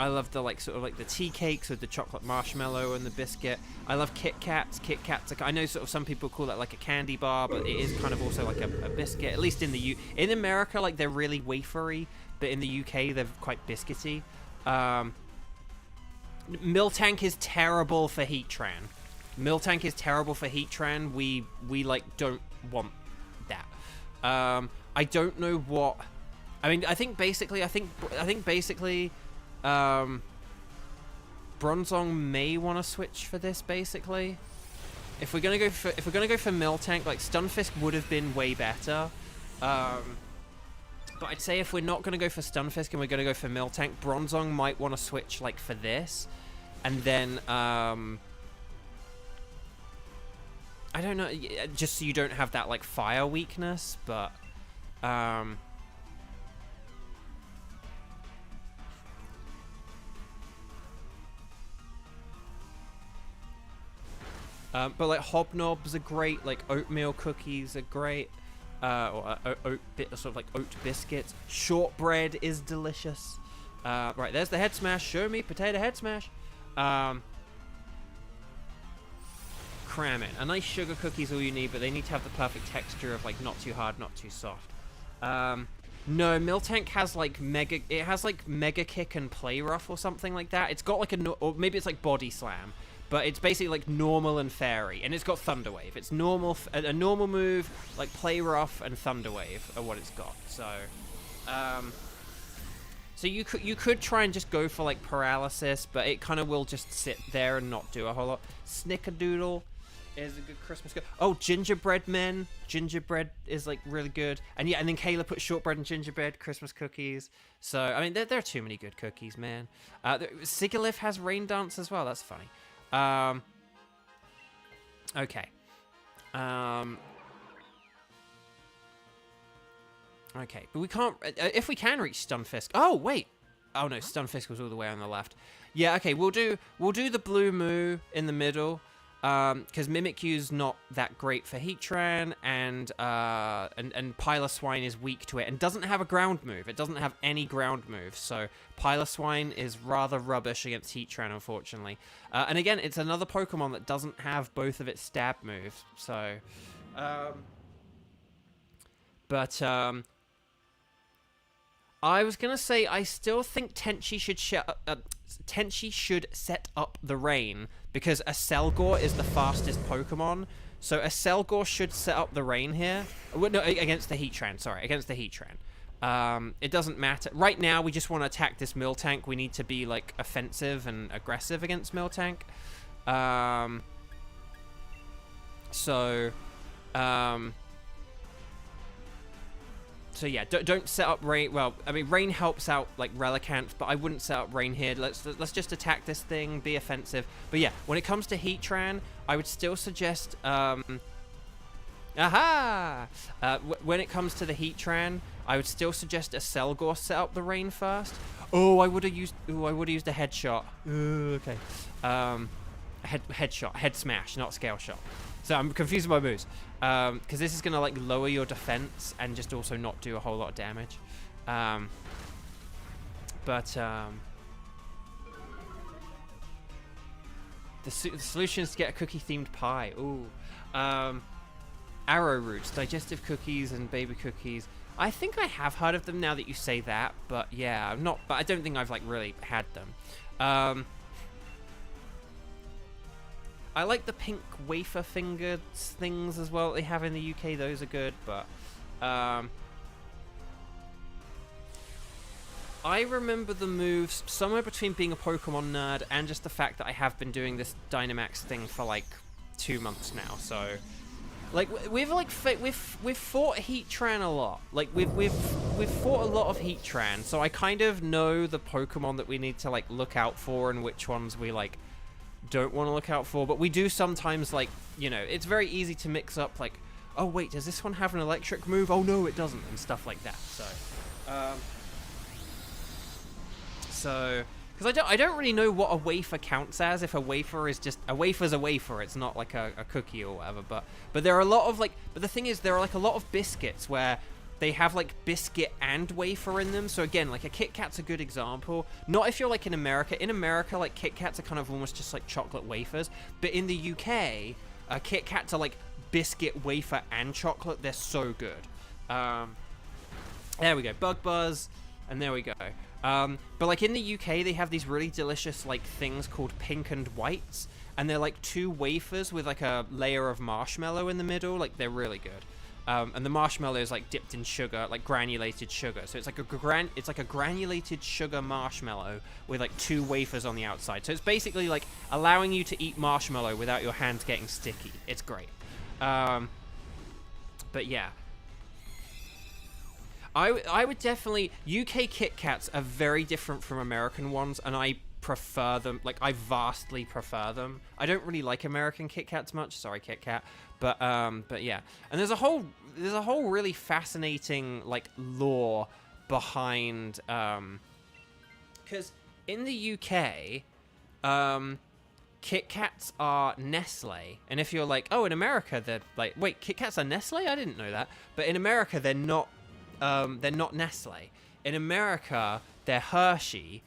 I love the like sort of like the tea cakes with the chocolate marshmallow and the biscuit. I love Kit Kats. Kit Kats, I know sort of some people call it like a candy bar, but it is kind of also like a biscuit. At least in America, like they're really wafery, but in the UK they're quite biscuity. Miltank is terrible for Heatran. Miltank is terrible for Heatran. We like don't want that. I don't know what. I mean, I think basically, Bronzong may want to switch for this. Basically, if we're gonna go for Miltank, like Stunfisk would have been way better. But I'd say if we're not gonna go for Stunfisk and we're gonna go for Miltank, Bronzong might want to switch like for this, and then I don't know, just so you don't have that like fire weakness, but but like hobnobs are great, like oatmeal cookies are great, or sort of like oat biscuits. Shortbread is delicious. Right, there's the head smash. Show me potato head smash. Cram it. A nice sugar cookie is all you need, but they need to have the perfect texture of like not too hard, not too soft. No, Miltank has like mega kick and play rough or something like that. It's got like or maybe it's like body slam, but it's basically like normal and fairy, and it's got thunder wave. It's normal, a normal move, like play rough and thunder wave are what it's got. So, so you could try and just go for like paralysis, but it kind of will just sit there and not do a whole lot. Snickerdoodle is a good Christmas good. Oh, gingerbread men. Gingerbread is like really good. And yeah, and then Kayla put shortbread and gingerbread Christmas cookies. So I mean, there are too many good cookies, man. Sigalith has rain dance as well. That's funny. Okay. Okay, but we can't. If we can reach Stunfisk. Oh wait. Oh no, Stunfisk was all the way on the left. Yeah. Okay, we'll do the blue moo in the middle. Because Mimikyu's not that great for Heatran, and Piloswine is weak to it and doesn't have a ground move. It doesn't have any ground moves, so Piloswine is rather rubbish against Heatran, unfortunately. And again, it's another Pokemon that doesn't have both of its stab moves, so... I was gonna say, I still think Tenchi should set up the rain, because a Selgor is the fastest Pokemon, so a Selgor should set up the rain here. No, against the Heatran, sorry, against the Heatran. It doesn't matter. Right now, we just want to attack this Miltank. We need to be, like, offensive and aggressive against Miltank. So yeah, don't set up rain. Well, I mean, rain helps out like Relicanth, but I wouldn't set up rain here. Let's just attack this thing, be offensive. But yeah, when it comes to Heatran, I would still suggest when it comes to the Heatran, I would still suggest a Selgor set up the rain first. Oh, I would have used a headshot. Okay. Headshot, head smash, not scale shot. So I'm confused with my moves. Because this is going to like lower your defense and just also not do a whole lot of damage. The solution is to get a cookie-themed pie. Ooh. Arrow roots, digestive cookies and baby cookies. I think I have heard of them now that you say that, but yeah, I'm not. But I don't think I've like really had them. I like the pink wafer fingered things as well that they have in the UK. Those are good, but I remember the moves somewhere between being a Pokemon nerd and just the fact that I have been doing this Dynamax thing for like 2 months now. So, like, we've fought Heatran a lot. Like, we've fought a lot of Heatran, so I kind of know the Pokemon that we need to like look out for and which ones we like don't want to look out for. But we do sometimes, like, you know, it's very easy to mix up like, oh wait, does this one have an electric move? Oh no, it doesn't, and stuff like that. So, because I don't really know what a wafer counts as. If a wafer is just a wafer's a wafer, it's not like a cookie or whatever. But there are a lot of like. But the thing is, there are like a lot of biscuits where they have like biscuit and wafer in them. So again, like a Kit Kat's a good example. Not if you're like in America. In America, like Kit Kats are kind of almost just like chocolate wafers. But in the UK, Kit Kats are like biscuit, wafer, and chocolate. They're so good. There we go, Bug Buzz, and there we go. But like in the UK, they have these really delicious like things called pink and whites, and they're like 2 wafers with like a layer of marshmallow in the middle. Like they're really good. And the marshmallow is like dipped in sugar, like granulated sugar. So it's like a granulated sugar marshmallow with like 2 wafers on the outside. So it's basically like allowing you to eat marshmallow without your hands getting sticky. It's great. But yeah. I would definitely... UK Kit Kats are very different from American ones, and I prefer them. Like, I vastly prefer them. I don't really like American Kit Kats much. Sorry, Kit Kat. But yeah. And there's a whole really fascinating, like, lore behind... Because in the UK... Kit Kats are Nestle, and if you're like, oh, in America they're like, wait, Kit Kats are Nestle? I didn't know that. But in America they're not Nestle. In America they're Hershey,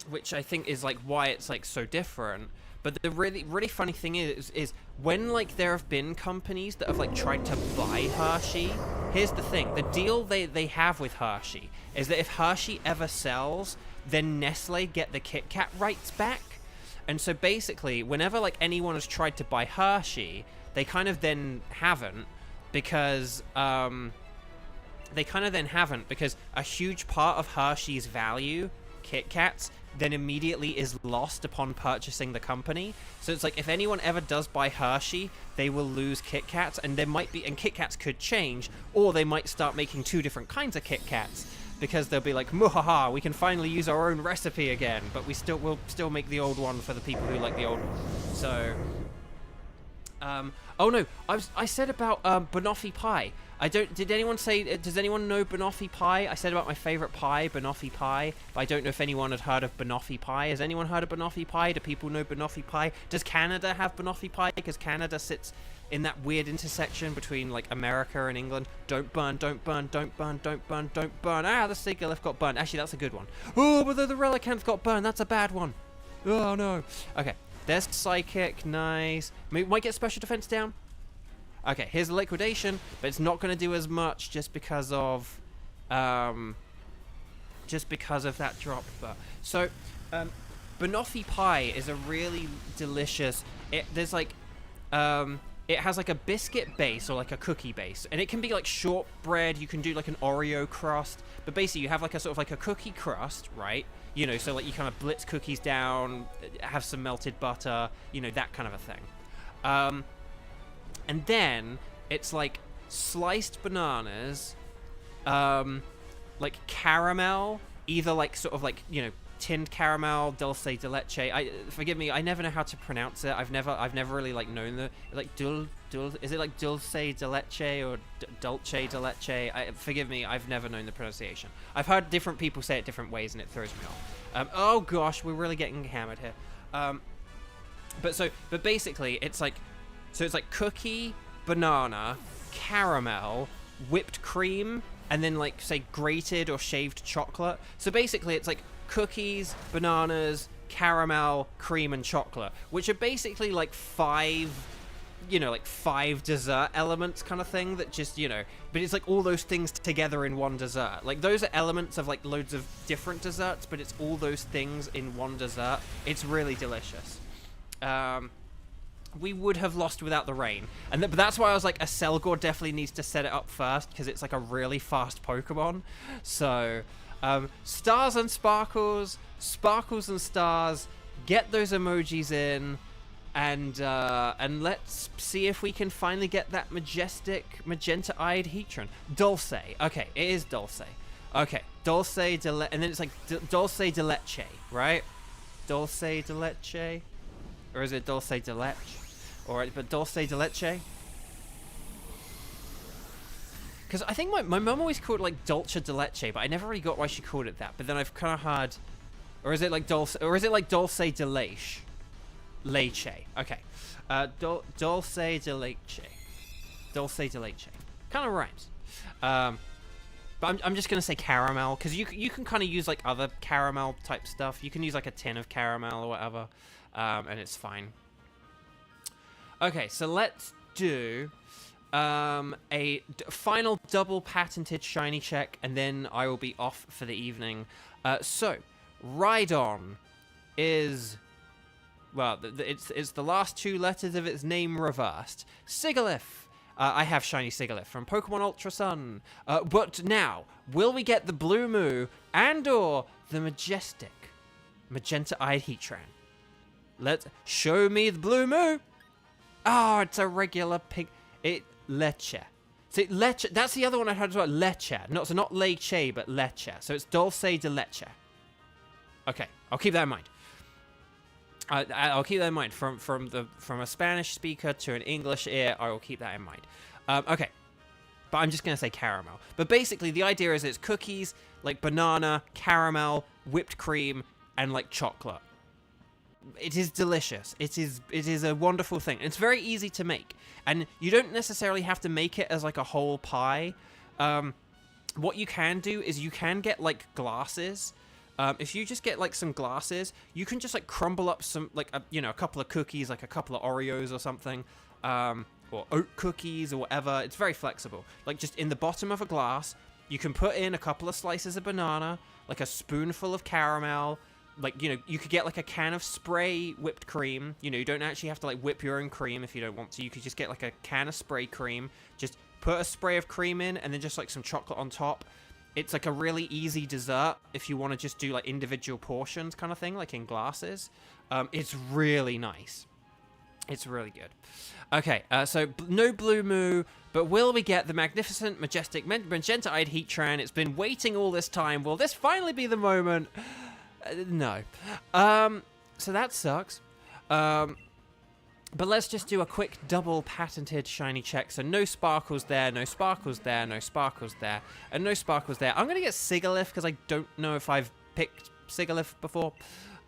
which I think is like why it's like so different. But the really funny thing is when like there have been companies that have like tried to buy Hershey. Here's the thing: the deal they have with Hershey is that if Hershey ever sells, then Nestle get the Kit Kat rights back. And so basically, whenever like anyone has tried to buy Hershey, they kind of then haven't because a huge part of Hershey's value, Kit Kats, then immediately is lost upon purchasing the company. So it's like if anyone ever does buy Hershey, they will lose Kit Kats, and Kit Kats could change, or they might start making 2 different kinds of Kit Kats. Because they'll be like, muhaha, we can finally use our own recipe again, but we'll still make the old one for the people who like the old one. So, oh no, I said about banoffee pie. Did anyone say? Does anyone know banoffee pie? I said about my favorite pie, banoffee pie. But I don't know if anyone had heard of banoffee pie. Has anyone heard of banoffee pie? Do people know banoffee pie? Does Canada have banoffee pie? Because Canada sits in that weird intersection between like America and England. Don't burn, don't burn, don't burn, don't burn, don't burn. Ah, the Sigalith got burned. Actually, that's a good one. Oh, but the Relicanth got burned. That's a bad one. Oh no. Okay, there's Psychic. Nice. Might get special defense down. Okay, here's the liquidation, but it's not going to do as much just because of that drop. But so, banoffee pie is a really delicious. There's like it has like a biscuit base or like a cookie base, and it can be like shortbread. You can do like an Oreo crust, but basically you have like a sort of like a cookie crust, right? You know, so like you kind of blitz cookies down, have some melted butter, you know, that kind of a thing. And then it's like sliced bananas, like caramel, either like sort of like, you know, tinned caramel, dulce de leche. Forgive me, I never know how to pronounce it. I've never really like known the like is it like dulce de leche or dulce de leche? Forgive me, I've never known the pronunciation. I've heard different people say it different ways and it throws me off. Oh gosh, we're really getting hammered here. But basically it's like cookie, banana, caramel, whipped cream, and then like say grated or shaved chocolate. So basically it's like cookies, bananas, caramel, cream, and chocolate, which are basically like 5 dessert elements kind of thing that just, you know, but it's like all those things together in one dessert. Like those are elements of like loads of different desserts, but it's all those things in one dessert. It's really delicious. We would have lost without the rain, but that's why I was like, a Selgor definitely needs to set it up first because it's like a really fast Pokemon. So stars and sparkles and stars, get those emojis in, and let's see if we can finally get that majestic magenta-eyed Heatran. Dulce. Okay, it is Dulce. Okay, Dulce de and then it's like Dulce de leche, right? Dulce de leche, or is it Dulce de leche? But Dulce de leche. Because I think my mum always called it like Dulce de leche, but I never really got why she called it that. But then I've kind of heard, or is it like Dulce de leche? Leche. Okay. Dulce de leche. Dulce de leche. Kind of rhymes. But I'm just going to say caramel, because you can kind of use, like, other caramel type stuff. You can use, like, a tin of caramel or whatever, and it's fine. Okay, so let's do a final double patented shiny check, and then I will be off for the evening. So, Rhydon is... Well, it's the last two letters of its name reversed. Sigilyph. I have shiny Sigilyph from Pokemon Ultra Sun. But now, will we get the Blue Moo and/or the majestic magenta-eyed Heatran? Let's show me the Blue Moo. Oh, it's a regular pink. Leche. See, Leche. That's the other one I heard as well. Leche. So not Leche, but Leche. So it's Dulce de Leche. Okay, I'll keep that in mind. I'll keep that in mind. From a Spanish speaker to an English ear, I will keep that in mind. Okay, but I'm just gonna say caramel. But basically, the idea is it's cookies, like banana, caramel, whipped cream, and like chocolate. It is delicious. It is a wonderful thing. It's very easy to make, and you don't necessarily have to make it as like a whole pie. What you can do is you can get like glasses. If you just get like some glasses, you can just like crumble up some like a couple of cookies, like a couple of Oreos or something, or oat cookies or whatever. It's very flexible. Like just in the bottom of a glass, you can put in a couple of slices of banana, like a spoonful of caramel. Like, you could get like a can of spray whipped cream. You don't actually have to like whip your own cream if you don't want to. You could just get like a can of spray cream, just put a spray of cream in, and then just like some chocolate on top. It's like a really easy dessert if you want to just do like individual portions kind of thing, like in glasses. It's really nice. It's really good. Okay, so no Blue Moo, but will we get the magnificent, majestic, magenta-eyed Heatran? It's been waiting all this time. Will this finally be the moment? No. So that sucks. But let's just do a quick double patented shiny check. So no sparkles there, no sparkles there, no sparkles there, and no sparkles there. I'm going to get Sigilyph because I don't know if I've picked Sigilyph before.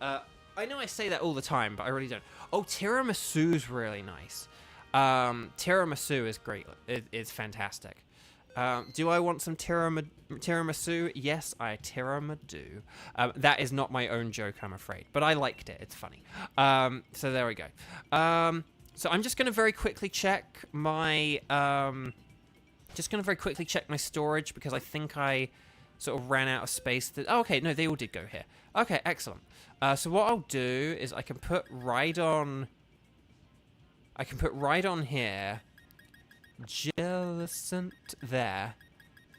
I know I say that all the time, but I really don't. Oh, Tiramisu's really nice. Tiramisu is great. It's fantastic. Do I want some tiramisu? Yes, I tiramisu. That is not my own joke, I'm afraid, but I liked it. It's funny. So there we go. So I'm just going to very quickly check my storage because I think I sort of ran out of space. Oh, okay, no, they all did go here. Okay, excellent. So what I'll do is I can put Rhydon here. Jellicent there,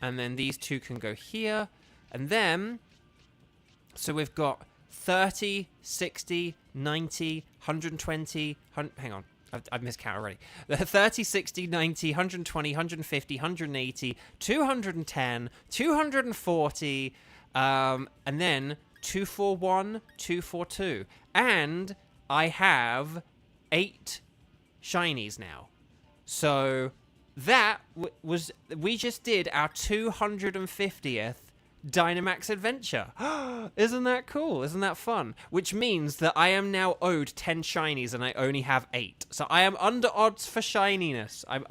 and then these two can go here, and then so we've got 30, 60, 90, 120, hang on, I've miscounted already. 30, 60, 90, 120, 150, 180, 210, 240, and then 241, 242, and I have 8 shinies now. So that was, we just did our 250th Dynamax adventure. Isn't that cool? Isn't that fun? Which means that I am now owed 10 shinies and I only have 8. So I am under odds for shininess. So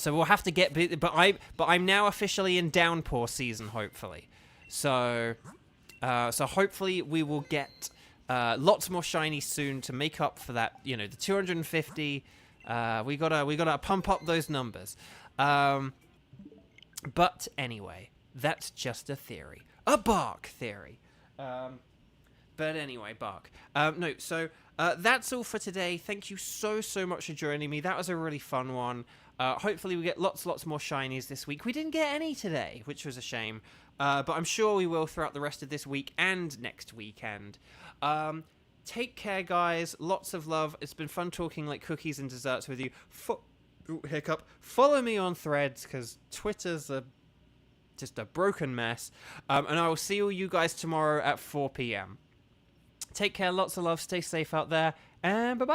we'll have to get, but I'm now officially in downpour season, hopefully. So hopefully we will get lots more shinies soon to make up for that. The 250. We gotta pump up those numbers. But anyway, that's just a theory, a bark theory. But anyway, bark. No, so that's all for today. Thank you so much for joining me. That was a really fun one. Hopefully we get lots more shinies this week. We didn't get any today, which was a shame. But I'm sure we will throughout the rest of this week and next weekend. Take care, guys. Lots of love. It's been fun talking like cookies and desserts with you. Hiccup. Follow me on Threads because Twitter's just a broken mess. And I will see all you guys tomorrow at 4 p.m. Take care. Lots of love. Stay safe out there. And bye-bye.